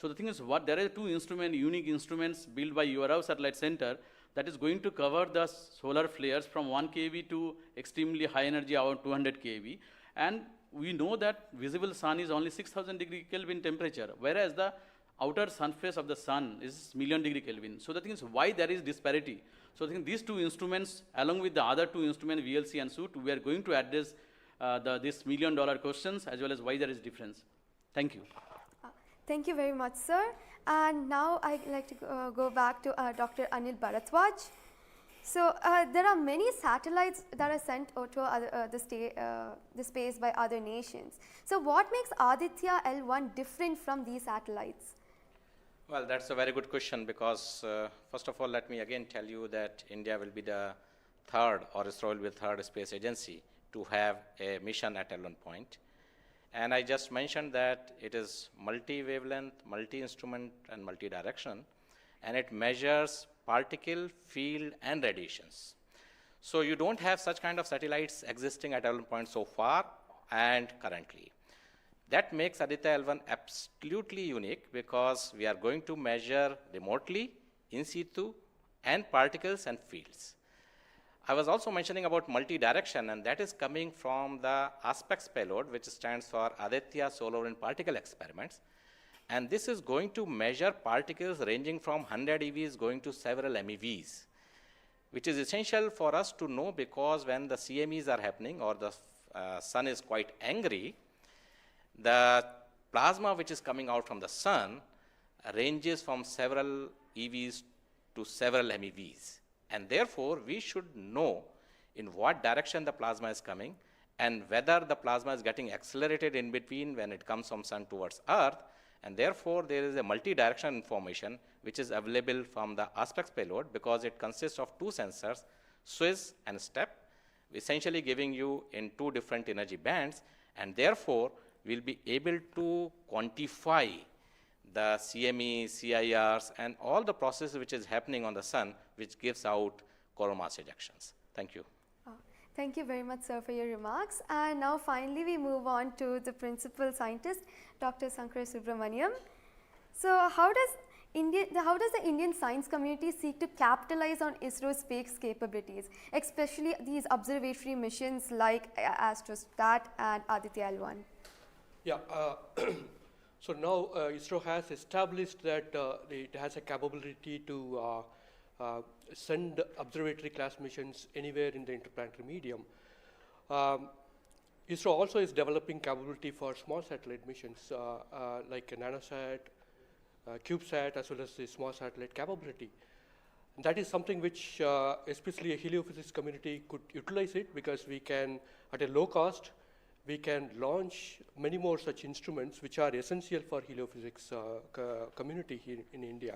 So the thing is, there are two unique instruments built by URAO Satellite Center that is going to cover the solar flares from 1 keV to extremely high energy, about 200 keV. And we know that visible sun is only 6000 degree Kelvin temperature, whereas the outer surface of the sun is million degree Kelvin. So the thing is, why there is disparity? So I think these two instruments, along with the other two instruments, VLC and SUIT, we are going to address this $1 million questions, as well as why there is difference. Thank you. Thank you very much, sir. And now I'd like to go back to Dr. Anil Bharadwaj. So there are many satellites that are sent to the space by other nations. So what makes Aditya-L1 different from these satellites? Well, that's a very good question, because first of all, let me again tell you that India will be the third, or ISRO will be the third space agency to have a mission at L1 point. And I just mentioned that it is multi-wavelength, multi-instrument, and multi-direction, and it measures particle, field, and radiations. So you don't have such kind of satellites existing at L1 point so far and currently. That makes Aditya-L1 absolutely unique, because we are going to measure remotely, in situ, and particles and fields. I was also mentioning about multi-direction, and that is coming from the ASPEX payload, which stands for Aditya Solar Wind Particle Experiments. And this is going to measure particles ranging from 100 EVs going to several MeVs, which is essential for us to know, because when the CMEs are happening or the sun is quite angry, the plasma which is coming out from the sun ranges from several EVs to several MeVs. And therefore, we should know in what direction the plasma is coming, and whether the plasma is getting accelerated in between when it comes from sun towards Earth. And therefore, there is a multi-direction information which is available from the ASPEX payload, because it consists of two sensors, SWIS and STEP, essentially giving you in two different energy bands. And therefore, we'll be able to quantify the CME, CIRs, and all the process which is happening on the sun, which gives out coronal mass ejections. Thank you. Thank you very much, sir, for your remarks. And now finally we move on to the principal scientist, Dr. Sankar Subramaniam. So how does the Indian science community seek to capitalize on ISRO's space capabilities, especially these observatory missions like Astrostat and Aditya-L1? Yeah. So now ISRO has established that it has a capability to send observatory class missions anywhere in the interplanetary medium. ISRO also is developing capability for small satellite missions like a nanosat, CubeSat, as well as the small satellite capability. And that is something which especially a heliophysics community could utilize it, because we can, at a low cost, we can launch many more such instruments which are essential for heliophysics community here in India.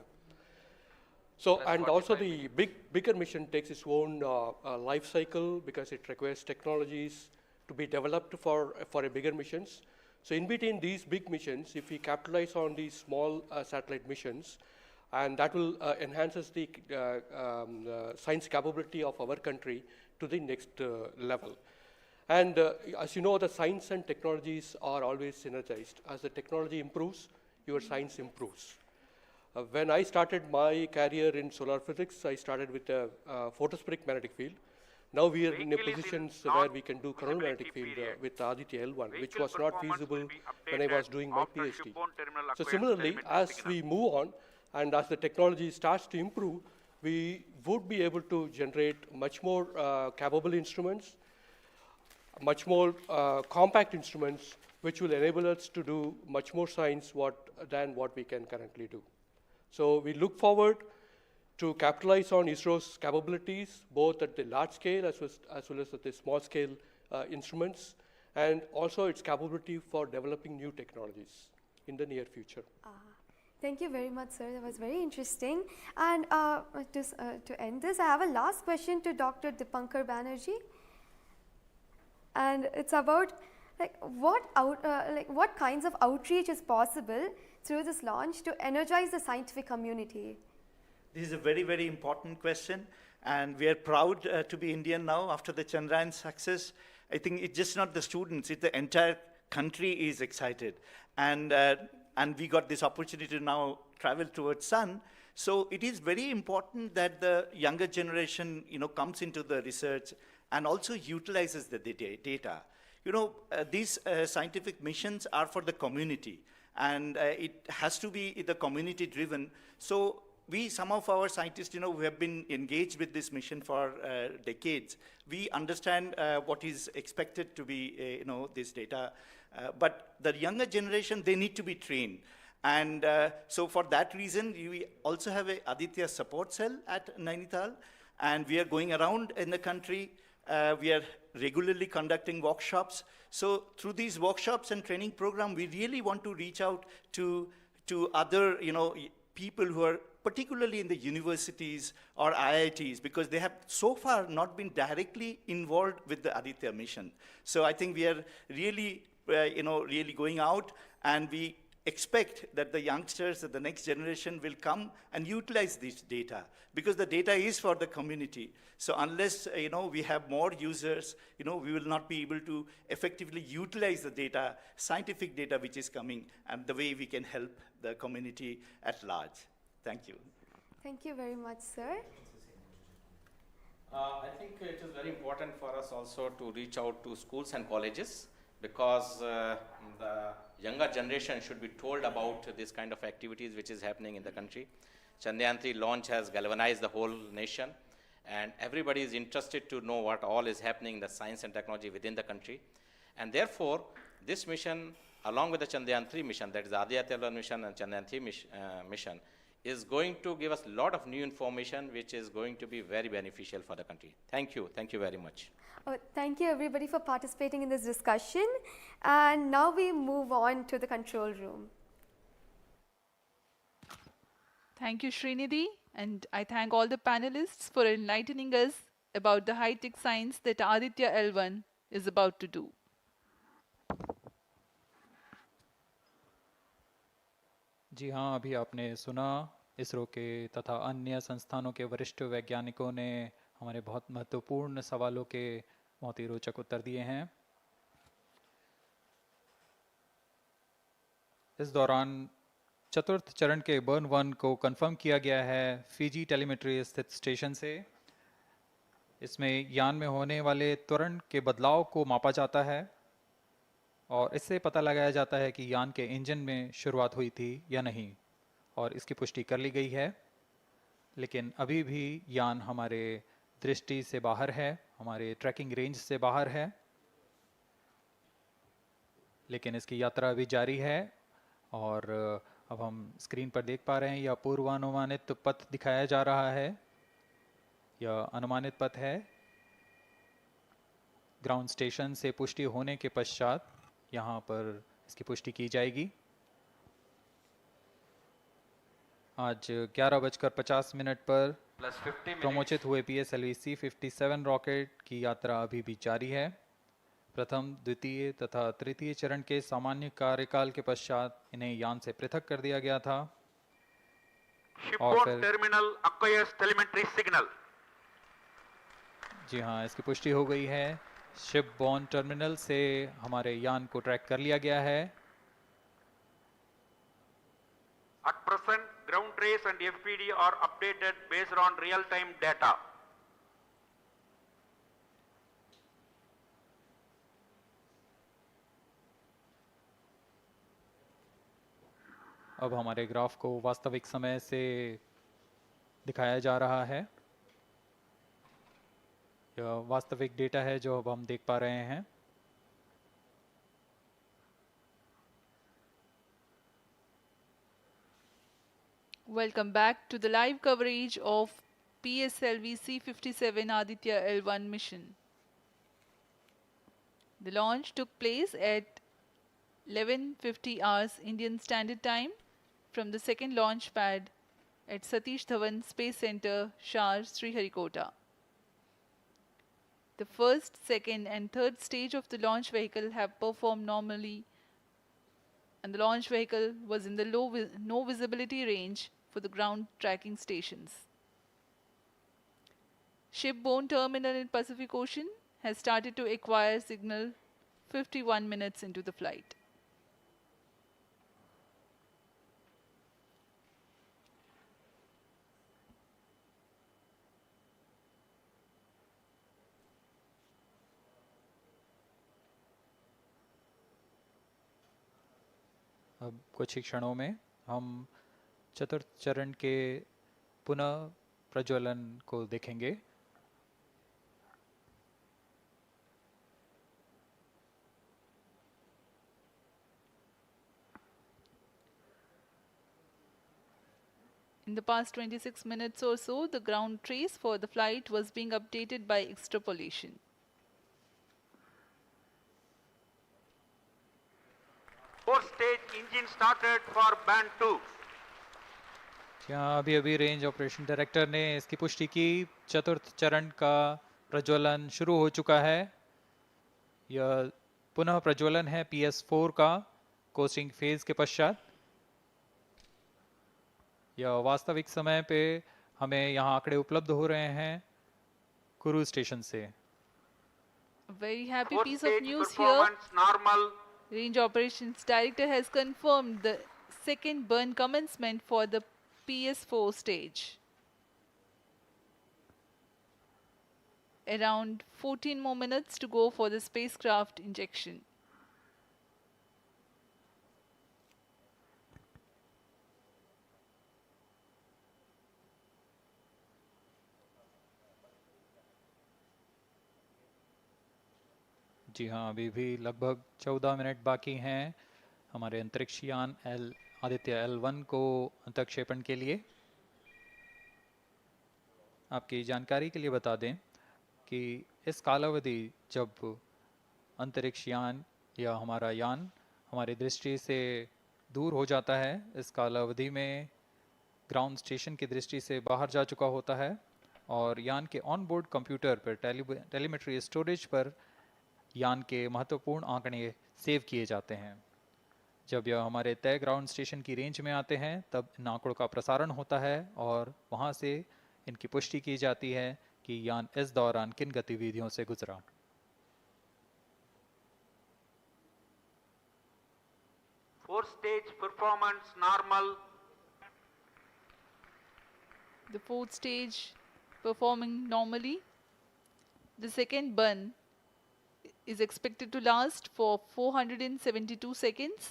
So, and also the bigger mission takes its own life cycle, because it requires technologies to be developed for a bigger missions. So in between these big missions, if we capitalize on these small satellite missions, and that will enhances the science capability of our country to the next level. And as you know, the science and technologies are always synergized. As the technology improves, your science improves. When I started my career in solar physics, I started with a photospheric magnetic field. Now we are in a position where we can do coronal magnetic field with Aditya-L1, which was not feasible when I was doing my PhD. So similarly, as we move on and as the technology starts to improve, we would be able to generate much more capable instruments, much more compact instruments, which will enable us to do much more science than what we can currently do. So we look forward to capitalize on ISRO's capabilities, both at the large scale as well as at the small scale instruments, and also its capability for developing new technologies in the near future. Thank you very much, sir. That was very interesting. And to end this, I have a last question to Dr. Dipankar Banerjee. And it's about what kinds of outreach is possible through this launch to energize the scientific community? This is a very, very important question, and we are proud to be Indian now after the Chandrayaan success. I think it's just not the students, it's the entire country is excited. And we got this opportunity to now travel towards Sun. So it is very important that the younger generation, comes into the research and also utilizes the data. These scientific missions are for the community, and it has to be the community driven. So some of our scientists, who have been engaged with this mission for decades, we understand what is expected to be, this data. But the younger generation, they need to be trained. And so for that reason, we also have a Aditya support cell at Nainital, and we are going around in the country. We are regularly conducting workshops. So through these workshops and training program, we really want to reach out to other, people who are particularly in the universities or IITs, because they have so far not been directly involved with the Aditya mission. So I think we are really, really going out, and we expect that the youngsters, that the next generation will come and utilize this data, because the data is for the community. So unless, we have more users, we will not be able to effectively utilize the data, scientific data which is coming, and the way we can help the community at large. Thank you. Thank you very much, sir. I think it is very important for us also to reach out to schools and colleges, because the younger generation should be told about this kind of activities which is happening in the country. Chandrayaan-3 launch has galvanized the whole nation, and everybody is interested to know what all is happening in the science and technology within the country. And therefore, this mission, along with the Chandrayaan-3 mission, that is the Aditya-L1 mission and Chandrayaan-3 mission, is going to give us a lot of new information which is going to be very beneficial for the country. Thank you. Thank you very much. Thank you everybody for participating in this discussion. And now we move on to the control room. Thank you, Srinidhi, and I thank all the panelists for enlightening us about the high-tech science that Aditya-L1 is about to do. जी हाँ, अभी आपने सुना इसरो के तथा अन्य संस्थानों के वरिष्ठ वैज्ञानिकों ने हमारे बहुत महत्वपूर्ण सवालों के बहुत ही रोचक उत्तर दिए हैं। इस दौरान चतुर्थ चरण के बर्न 1 को कंफर्म किया गया है फिजी टेलीमेट्री स्थित स्टेशन से। इसमें यान में होने वाले त्वरण के बदलाव को मापा जाता है। और इससे पता लगाया जाता है कि यान के इंजन में शुरुआत हुई थी या नहीं, और इसकी पुष्टि कर ली गई है। लेकिन अभी भी यान हमारे दृष्टि से बाहर है, हमारे ट्रैकिंग रेंज से बाहर है, लेकिन इसकी यात्रा अभी जारी है। और अब हम स्क्रीन पर देख पा रहे हैं यह पूर्वानुमानित पथ दिखाया जा रहा है। यह अनुमानित पथ है। ग्राउंड स्टेशन से पुष्टि होने के पश्चात यहाँ पर इसकी पुष्टि की जाएगी। आज 11:50 पर प्रमोचित हुए PSLV-C57 रॉकेट की यात्रा अभी भी जारी है। प्रथम, द्वितीय तथा तृतीय चरण के सामान्य कार्यकाल के पश्चात इन्हें यान से पृथक कर दिया गया था। और फिर टर्मिनल acquires telemetry signal. जी हाँ, इसकी पुष्टि हो गई है। शिपबॉर्न टर्मिनल से हमारे यान को ट्रैक कर लिया गया है। At present, ground trace and FPD are updated based on real-time data. अब हमारे ग्राफ को वास्तविक समय से दिखाया जा रहा है। यह वास्तविक डेटा है जो अब हम देख पा रहे हैं। Welcome back to the live coverage of PSLV-C57 Aditya-L1 mission. The launch took place at 11:50 hours Indian Standard Time from the second launch pad at Satish Dhawan Space Center, SHAR, Sriharikota. The first, second and third stage of the launch vehicle have performed normally, and the launch vehicle was in the no visibility range for the ground tracking stations. Shipborne terminal in Pacific Ocean has started to acquire signal 51 minutes into the flight. अब कुछ ही क्षणों में हम चतुर्थ चरण के पुनः प्रज्वलन को देखेंगे। In the past 26 minutes or so, the ground trace for the flight was being updated by extrapolation. Fourth stage engine started for band 2. यहाँ अभी रेंज ऑपरेशन डायरेक्टर ने इसकी पुष्टि की। चतुर्थ चरण का प्रज्वलन शुरू हो चुका है। यह पुनः प्रज्वलन है PS4 का कोस्टिंग फेज के पश्चात। यह वास्तविक समय पे हमें यहाँ आंकड़े उपलब्ध हो रहे हैं क्रूज स्टेशन से। Very happy piece of news here. Normal. Range Operations Director has confirmed the second burn commencement for the PS4 stage. Around 14 more minutes to go for the spacecraft injection. जी हाँ, अभी भी लगभग 14 minute बाकी हैं हमारे अंतरिक्ष यान आदित्य-L1 को अंतक्षेपण के लिए। आपकी जानकारी के लिए बता दें कि इस कालावधि जब अंतरिक्ष यान या हमारा यान हमारी दृष्टि से दूर हो जाता है, इस कालावधि में ग्राउंड स्टेशन की दृष्टि से बाहर जा चुका होता है और यान के ऑन बोर्ड कंप्यूटर पर टेलीमेट्री स्टोरेज पर यान के महत्वपूर्ण आंकड़े सेव किए जाते हैं। जब यह हमारे तय ग्राउंड स्टेशन की रेंज में आते हैं तब इन आंकड़ों का प्रसारण होता है और वहां से इनकी पुष्टि की जाती है कि यान इस दौरान किन गतिविधियों से गुजरा। Fourth stage performance normal. The fourth stage performing normally. The second burn is expected to last for 472 seconds.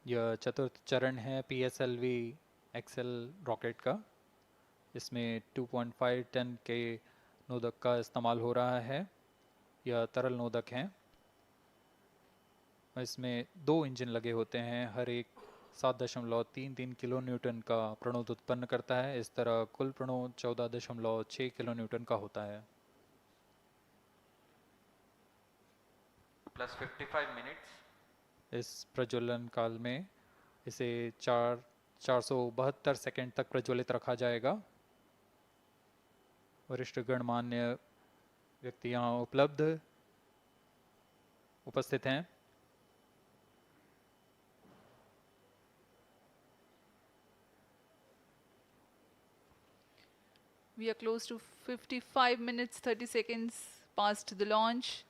यह चतुर्थ चरण है PSLV XL रॉकेट का। इसमें 2.5 टन के नोदक का इस्तेमाल हो रहा है। यह तरल नोदक हैं। इसमें 2 इंजन लगे होते हैं। हर एक 7.33 किलो न्यूटन का प्रणोद उत्पन्न करता है। इस तरह कुल प्रणोद 14.6 किलो न्यूटन का होता है। Plus 55 minutes. इस प्रज्वलन काल में इसे 472 सेकंड तक प्रज्वलित रखा जाएगा। वरिष्ठ गणमान्य व्यक्ति यहाँ उपस्थित हैं। We are close to 55 minutes 30 seconds past the launch.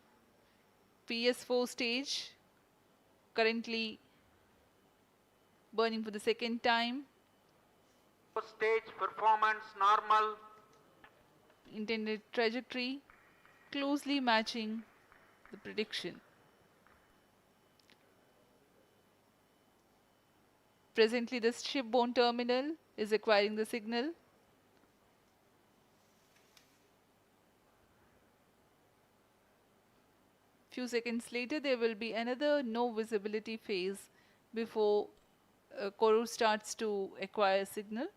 PS4 stage currently burning for the second time. Stage performance normal. Intended trajectory closely matching the prediction. Presently, the shipborne terminal is acquiring the signal. Few seconds later, there will be another no visibility phase before Koru starts to acquire signal.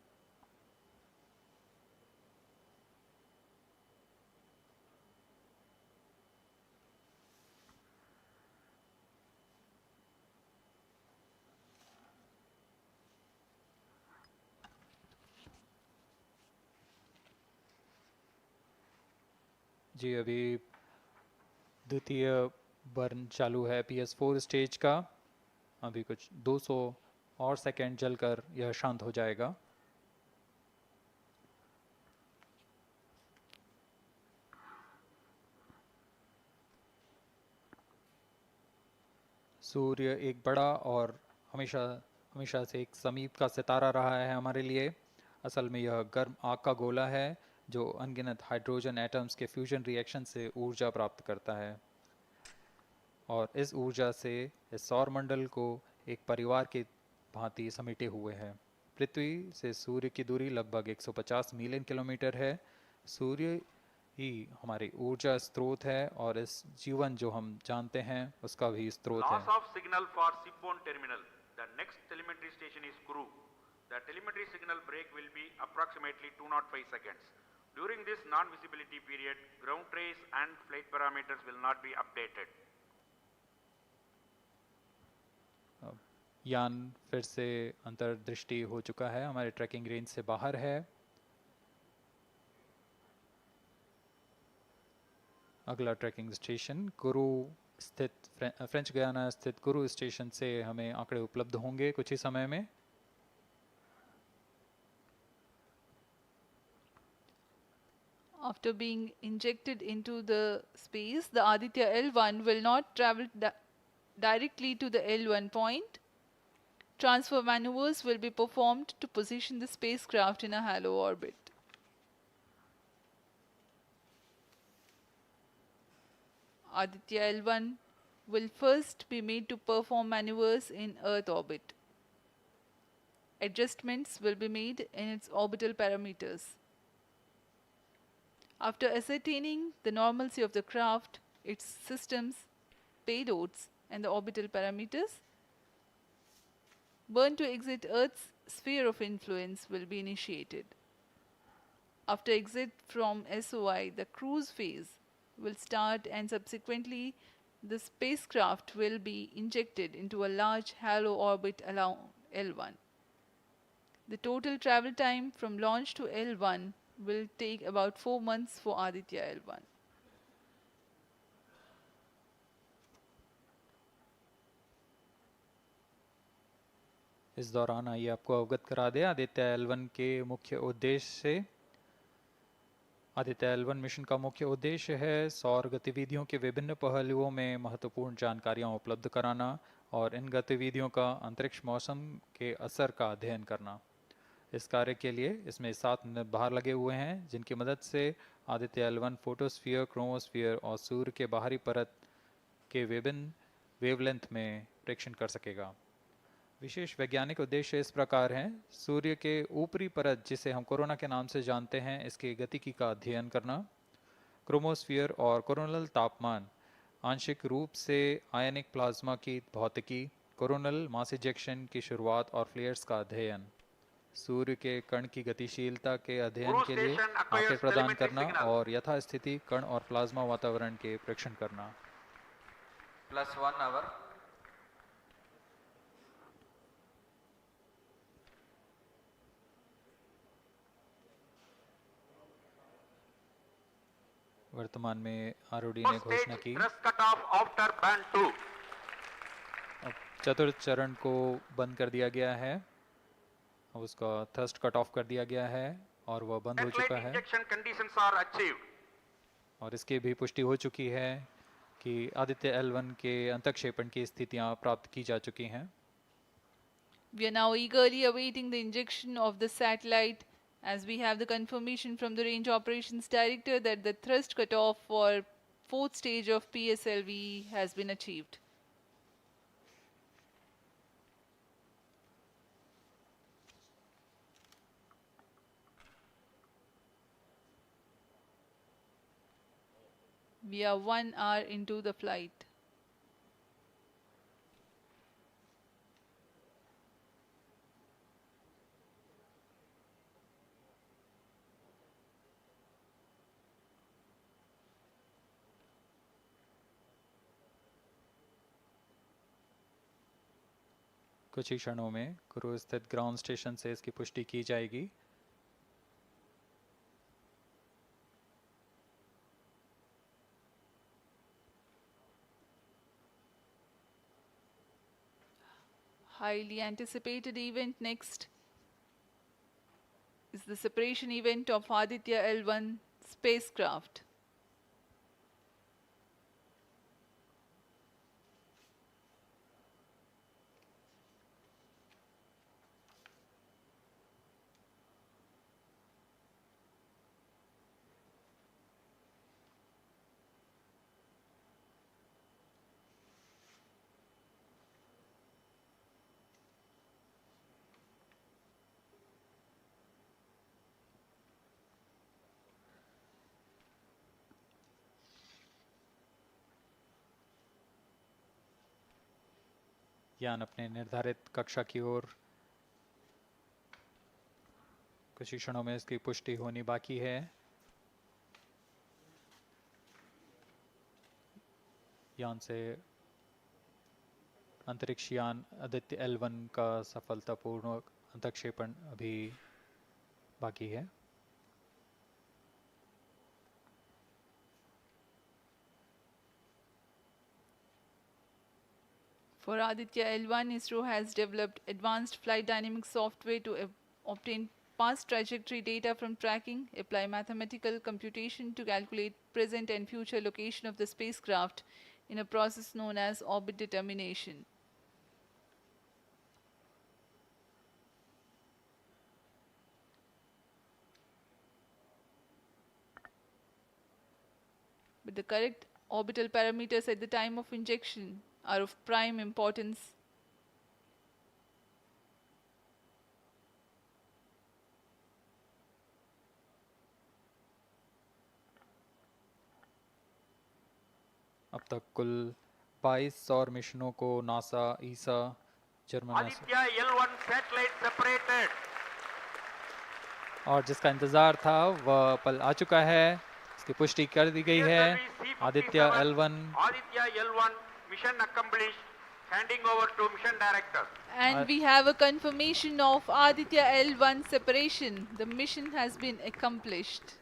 जी अभी द्वितीय burn चालू है PS4 stage का। अभी कुछ 200 और second जलकर यह शांत हो जाएगा। सूर्य एक बड़ा और हमेशा से एक समीप का सितारा रहा है हमारे लिए। असल में यह गर्म आग का गोला है जो अनगिनत हाइड्रोजन एटम्स के फ्यूजन रिएक्शन से ऊर्जा प्राप्त करता है और इस ऊर्जा से इस सौर मंडल को एक परिवार की भांति समेटे हुए है। पृथ्वी से सूर्य की दूरी लगभग 150 मिलियन किलोमीटर है। सूर्य ही हमारी ऊर्जा स्रोत है और इस जीवन जो हम जानते हैं उसका भी स्रोत है। Loss of signal for shipborne terminal. The next telemetry station is Kuru. The telemetry signal break will be approximately 205 seconds. During this non-visibility period, ground trace and flight parameters will not be updated. यान फिर से अंतर्दृष्टि हो चुका है, हमारे trekking range से बाहर है। अगला ट्रैकिंग स्टेशन कुरु स्थित फ्रेंच गयाना स्थित कुरु स्टेशन से हमें आंकड़े उपलब्ध होंगे कुछ ही समय में। After being injected into the space, the Aditya-L1 will not travel directly to the L1 point. Transfer maneuvers will be performed to position the spacecraft in a halo orbit. Aditya-L1 will first be made to perform maneuvers in Earth orbit. Adjustments will be made in its orbital parameters. After ascertaining the normalcy of the craft, its systems, payloads, and the orbital parameters, burn to exit Earth's sphere of influence will be initiated. After exit from SOI, the cruise phase will start and subsequently the spacecraft will be injected into a large halo orbit along L1. The total travel time from launch to L1 will take about 4 months for Aditya-L1. इस दौरान आइए आपको अवगत करा दें आदित्य-L1 के मुख्य उद्देश्य से। आदित्य-L1 मिशन का मुख्य उद्देश्य है सौर गतिविधियों के विभिन्न पहलुओं में महत्वपूर्ण जानकारियां उपलब्ध कराना, और इन गतिविधियों का अंतरिक्ष मौसम के असर का अध्ययन करना। इस कार्य के लिए इसमें 7 निर्भार लगे हुए हैं, जिनकी मदद से आदित्य-L1 फोटोस्फीयर, क्रोमोस्फीयर और सूर्य के बाहरी परत के विभिन्न वेवलेंथ में प्रेक्षण कर सकेगा। विशेष वैज्ञानिक उद्देश्य इस प्रकार हैं: सूर्य के ऊपरी परत, जिसे हम कोरोना के नाम से जानते हैं, इसकी गतिकी का अध्ययन करना। क्रोमोस्फीयर और कोरोनल तापमान, आंशिक रूप से आयनिक प्लाज्मा की भौतिकी, कोरोनल मास इजेक्शन की शुरुआत और फ्लेयर्स का अध्ययन। सूर्य के कण की गतिशीलता के अध्ययन के लिए आंकड़े प्रदान करना और यथास्थिति कण और प्लाज्मा वातावरण के प्रेक्षण करना। +1 hour. वर्तमान में आरओडी ने घोषणा की अब चतुर्थ चरण को बंद कर दिया गया है। अब उसका थ्रस्ट कट ऑफ कर दिया गया है और वह बंद हो चुका है। और इसकी भी पुष्टि हो चुकी है कि आदित्य-L1 के अंतक्षेपण की स्थितियां प्राप्त की जा चुकी हैं। We are now eagerly awaiting the injection of the satellite, as we have the confirmation from the Range Operations Director that the thrust cutoff for 4th stage of PSLV has been achieved. We are 1 hour into the flight. कुछ ही क्षणों में कुरु स्थित ground station से इसकी पुष्टि की जाएगी। Highly anticipated event next is the separation event of Aditya-L1 spacecraft. यान अपने निर्धारित कक्षा की ओर कुछ ही क्षणों में इसकी पुष्टि होनी बाकी है। यान से अंतरिक्ष यान आदित्य-L1 का सफलतापूर्ण अंतक्षेपण अभी बाकी है। For Aditya-L1, ISRO has developed advanced flight dynamic software to obtain past trajectory data from tracking, apply mathematical computation to calculate present and future location of the spacecraft in a process known as orbit determination. But the correct orbital parameters at the time of injection are of prime importance. अब तक कुल 22 सौर मिशनों को NASA, ईसा, German Aditya-L1 satellite separated. और जिसका इंतजार था वह पल आ चुका है। इसकी पुष्टि कर दी गई है। आदित्य-L1 mission accomplished. Handing over to mission director. And we have a confirmation of Aditya-L1 separation. The mission has been accomplished.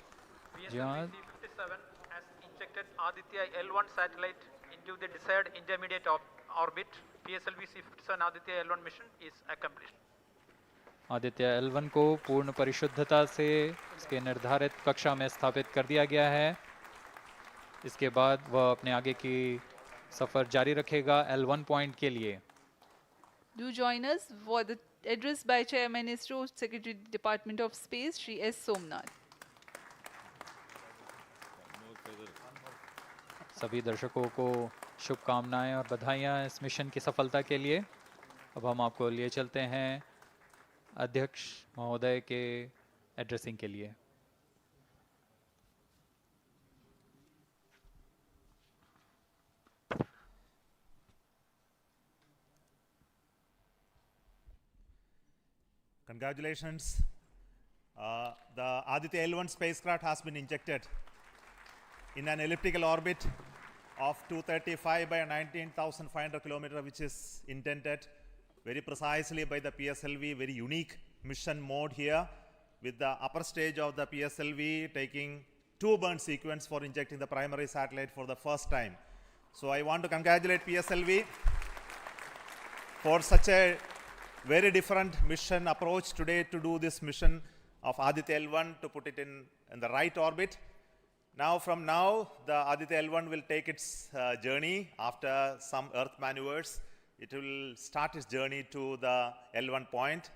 PSLV-C57 has injected Aditya-L1 satellite into the desired intermediate orbit. PSLV-C57 Aditya-L1 mission is accomplished. आदित्य-L1 को पूर्ण परिशुद्धता से इसके निर्धारित कक्षा में स्थापित कर दिया गया है। इसके बाद वह अपने आगे की सफ़र जारी रखेगा L1 पॉइंट के लिए। Do join us for the address by Chairman ISRO Secretary Department of Space, Shri S. Somnath. सभी दर्शकों को शुभकामनाएं और बधाइयां इस मिशन की सफलता के लिए। अब हम आपको लिए चलते हैं अध्यक्ष महोदय के एड्रेसिंग के लिए। Congratulations. The Aditya-L1 spacecraft has been injected in an elliptical orbit of 235 by 19,500 kilometers, which is intended very precisely by the PSLV, very unique mission mode here, with the upper stage of the PSLV taking 2 burn sequence for injecting the primary satellite for the first time. So I want to congratulate PSLV for such a very different mission approach today to do this mission of Aditya-L1 to put it in the right orbit. Now, from now, the Aditya-L1 will take its journey after some Earth maneuvers. It will start its journey to the L1 point,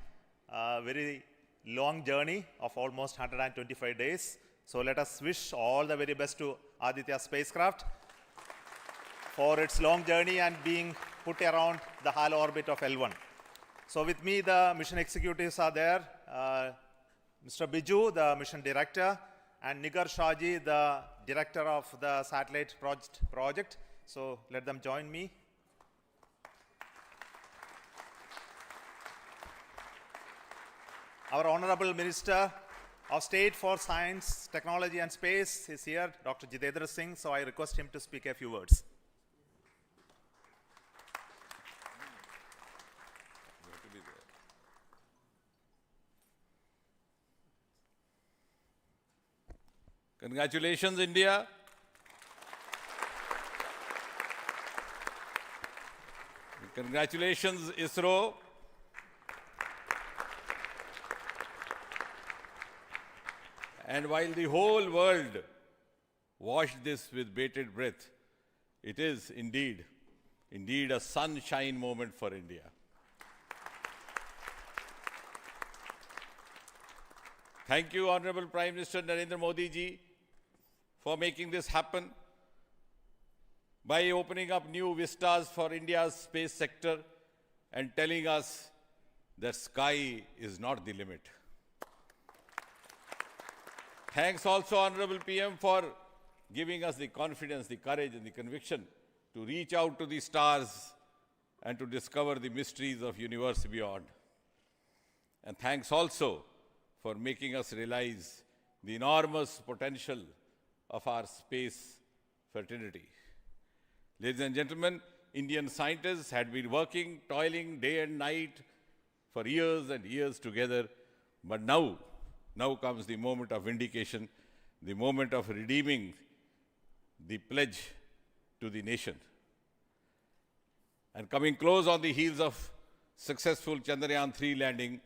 a very long journey of almost 125 days. So let us wish all the very best to Aditya spacecraft for its long journey and being put around the halo orbit of L1. So with me, the mission executives are there. Mr. Biju, the mission director, and Nigar Shahji, the director of the satellite project. So let them join me. Our Honorable Minister of State for Science, Technology and Space is here, Dr. Jitendra Singh. So I request him to speak a few words. Congratulations, India. Congratulations, ISRO. And while the whole world watched this with bated breath, it is indeed a sunshine moment for India. Thank you, Honorable Prime Minister Narendra Modi ji, for making this happen by opening up new vistas for India's space sector and telling us that sky is not the limit. Thanks also, Honorable PM, for giving us the confidence, the courage and the conviction to reach out to the stars and to discover the mysteries of universe beyond. And thanks also for making us realize the enormous potential of our space fraternity. Ladies and gentlemen, Indian scientists had been working, toiling day and night for years and years together, but now comes the moment of vindication, the moment of redeeming the pledge to the nation. And coming close on the heels of successful Chandrayaan-3 landing,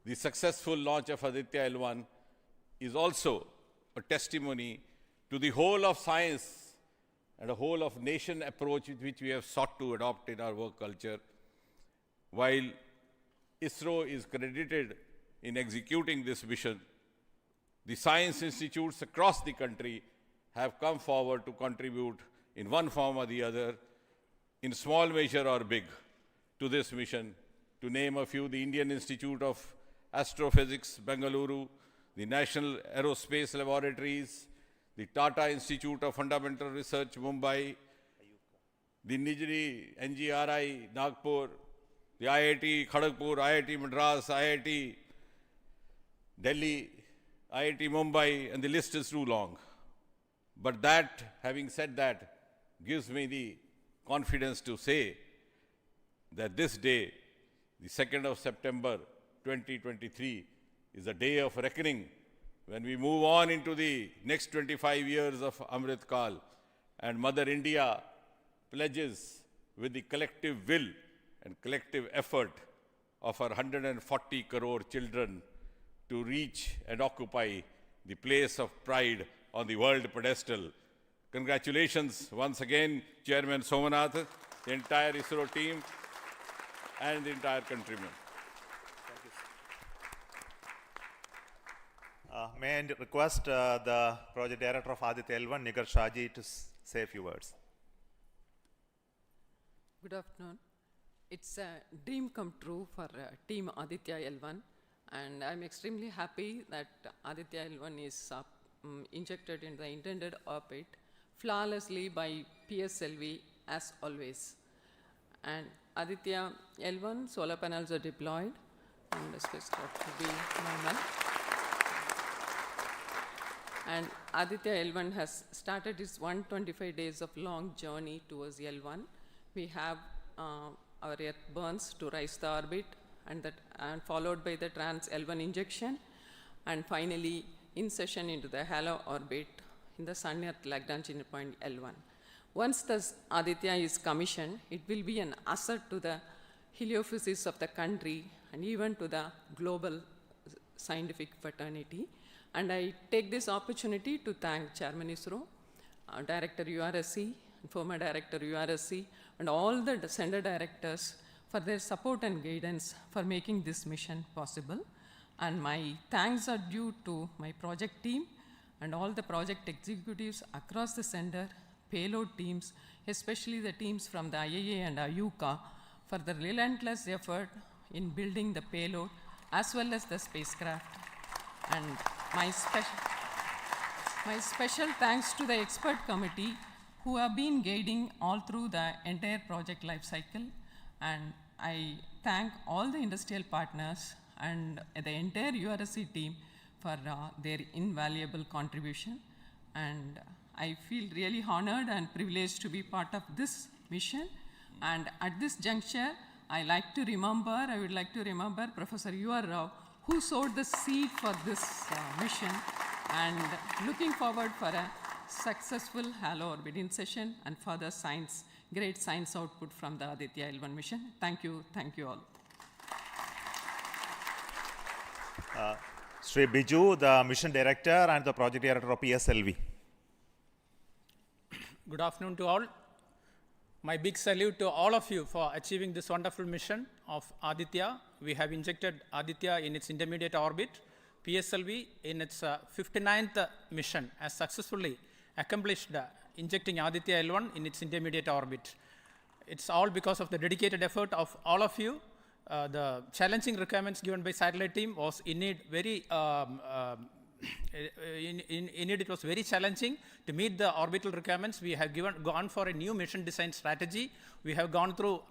the successful launch of Aditya-L1 is also a testimony to the whole of science and a whole of nation approach which we have sought to adopt in our work culture. While ISRO is credited in executing this mission, the science institutes across the country have come forward to contribute in one form or the other, in small measure or big, to this mission. To name a few, the Indian Institute of Astrophysics, Bengaluru, the National Aerospace Laboratories, the Tata Institute of Fundamental Research, Mumbai, the NGRI, Nagpur, the IIT Kharagpur, IIT Madras, IIT Delhi, IIT Mumbai, and the list is too long. But that, having said that, gives me the confidence to say that this day, the 2nd of September 2023, is a day of reckoning when we move on into the next 25 years of Amrit Kal, and Mother India pledges with the collective will and collective effort of our 140 crore children to reach and occupy the place of pride on the world pedestal. Congratulations once again, Chairman Somanath, the entire ISRO team, and the entire countrymen. May I request the project director of Aditya-L1, Nigar Shaji, to say a few words. Good afternoon. It's a dream come true for team Aditya-L1, and I'm extremely happy that Aditya-L1 is injected in the intended orbit flawlessly by PSLV as always. And Aditya-L1 solar panels are deployed, and the spacecraft will be normal. And Aditya-L1 has started its 125 days of long journey towards L1. We have our Earth burns to rise the orbit, and followed by the trans-L1 injection, and finally insertion into the halo orbit in the Sun-Earth Lagrange point L1. Once the Aditya is commissioned, it will be an asset to the heliophysics of the country and even to the global scientific fraternity. And I take this opportunity to thank Chairman ISRO, Director URSC, former Director URSC, and all the center directors for their support and guidance for making this mission possible. And my thanks are due to my project team and all the project executives across the center, payload teams, especially the teams from the IAA and IUCA, for the relentless effort in building the payload as well as the spacecraft. And my special thanks to the expert committee who have been guiding all through the entire project life cycle. And I thank all the industrial partners and the entire URSC team for their invaluable contribution. And I feel really honored and privileged to be part of this mission. And at this juncture, I would like to remember Professor U.R. Rao, who sowed the seed for this mission, and looking forward for a successful halo orbit insertion and further great science output from the Aditya-L1 mission. Thank you all. Sri Biju, the mission director and the project director of PSLV. Good afternoon to all. My big salute to all of you for achieving this wonderful mission of Aditya. We have injected Aditya in its intermediate orbit. PSLV in its 59th mission has successfully accomplished injecting Aditya-L1 in its intermediate orbit. It's all because of the dedicated effort of all of you. The challenging requirements given by satellite team was indeed very it was very challenging to meet the orbital requirements. We have gone for a new mission design strategy. We have gone through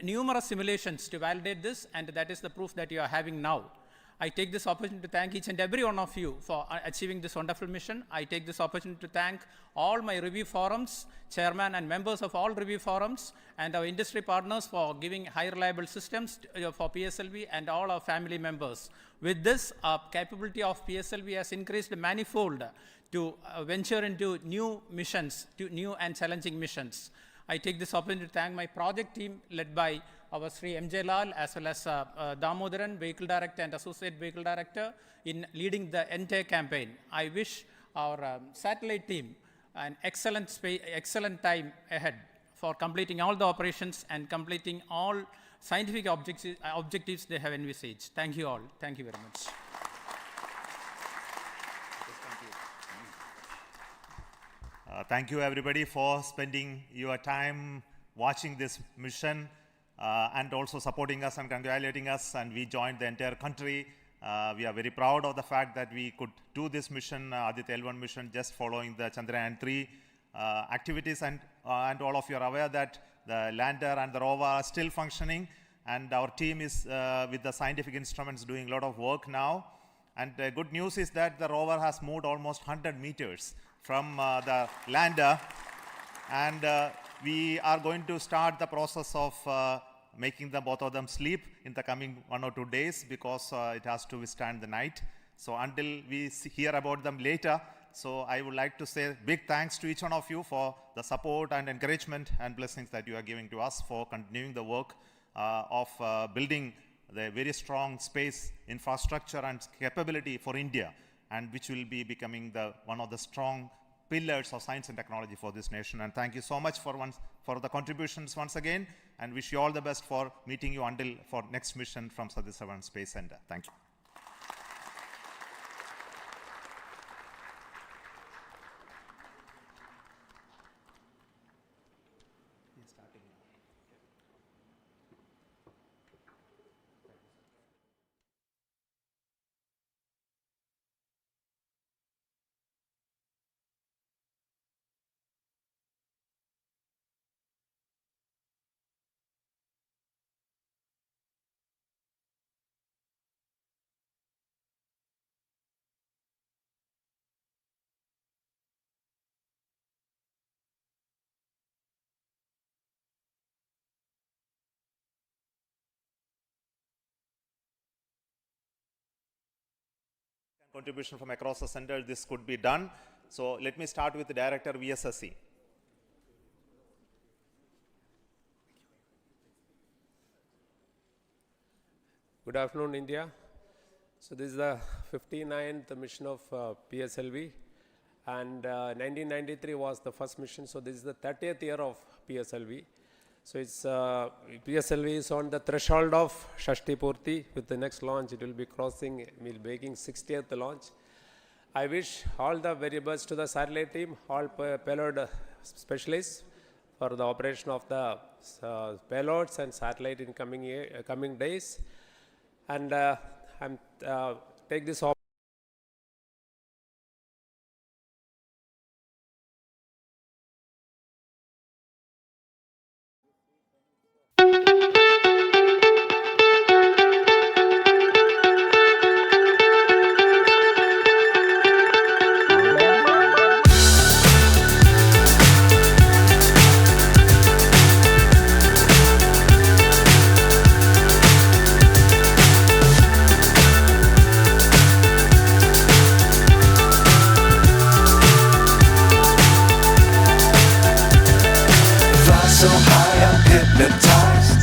numerous simulations to validate this, and that is the proof that you are having now. I take this opportunity to thank each and every one of you for achieving this wonderful mission. I take this opportunity to thank all my review forums, chairman and members of all review forums, and our industry partners for giving high reliable systems for PSLV, and all our family members. With this, our capability of PSLV has increased manifold to venture into new missions, to new and challenging missions. I take this opportunity to thank my project team led by our Sri M.J. Lal, as well as Damodaran, Vehicle Director and Associate Vehicle Director, in leading the entire campaign. I wish our satellite team an excellent time ahead for completing all the operations and completing all scientific objectives they have envisaged. Thank you all. Thank you very much. Thank you everybody for spending your time watching this mission and also supporting us and congratulating us, and we joined the entire country. We are very proud of the fact that we could do this mission, Aditya-L1 mission, just following the Chandrayaan-3 activities, and all of you are aware that the lander and the rover are still functioning, and our team is with the scientific instruments doing a lot of work now. And the good news is that the rover has moved almost 100 meters from the lander, and we are going to start the process of making both of them sleep in the coming 1 or 2 days, because it has to withstand the night. So until we hear about them later, so I would like to say big thanks to each one of you for the support and encouragement and blessings that you are giving to us for continuing the work of building the very strong space infrastructure and capability for India, and which will be becoming one of the strong pillars of science and technology for this nation. And thank you so much for the contributions once again, and wish you all the best for meeting you until for next mission from Satish Dhawan Space Center. Thank you. Contribution from across the center, this could be done. So let me start with the Director VSSC. Good afternoon, India. So this is the 59th mission of PSLV, and 1993 was the first mission. So this is the 30th year of PSLV. So it's PSLV is on the threshold of Shashti Purti. With the next launch, it will be crossing, will be making 60th launch. I wish all the very best to the satellite team, all payload specialists for the operation of the payloads and satellite in coming days. And I'm take this opportunity. So high I'm hypnotized.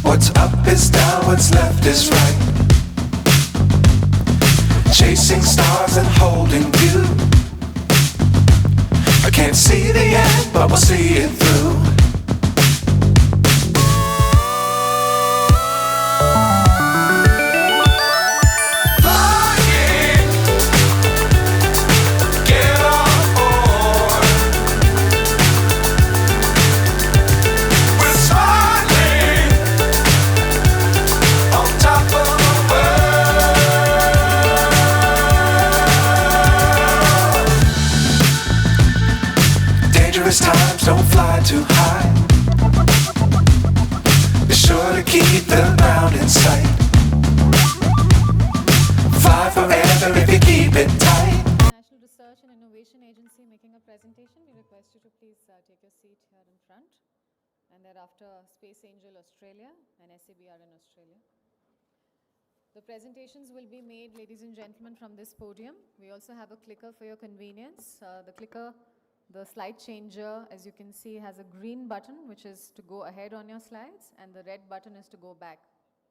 What's up is down, what's left is right. Chasing stars and holding you. I can't see the end, but we'll see it through. Times don't fly too high. Be sure to keep the ground in sight. Fly forever if you keep it tight. National Research and Innovation Agency making a presentation. We request you to please take your seat here in front. And thereafter, Space Angel Australia and SABR in Australia. The presentations will be made, ladies and gentlemen, from this podium. We also have a clicker for your convenience. The clicker, the slide changer, as you can see, has a green button, which is to go ahead on your slides, and the red button is to go back,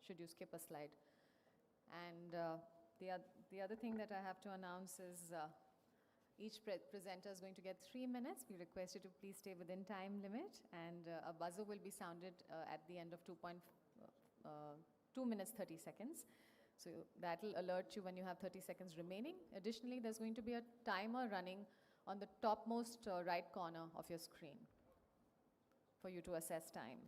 should you skip a slide. And the other thing that I have to announce is each presenter is going to get 3 minutes. We request you to please stay within time limit, and a buzzer will be sounded at the end of 2 minutes 30 seconds. So that will alert you when you have 30 seconds remaining. Additionally, there's going to be a timer running on the topmost right corner of your screen for you to assess time.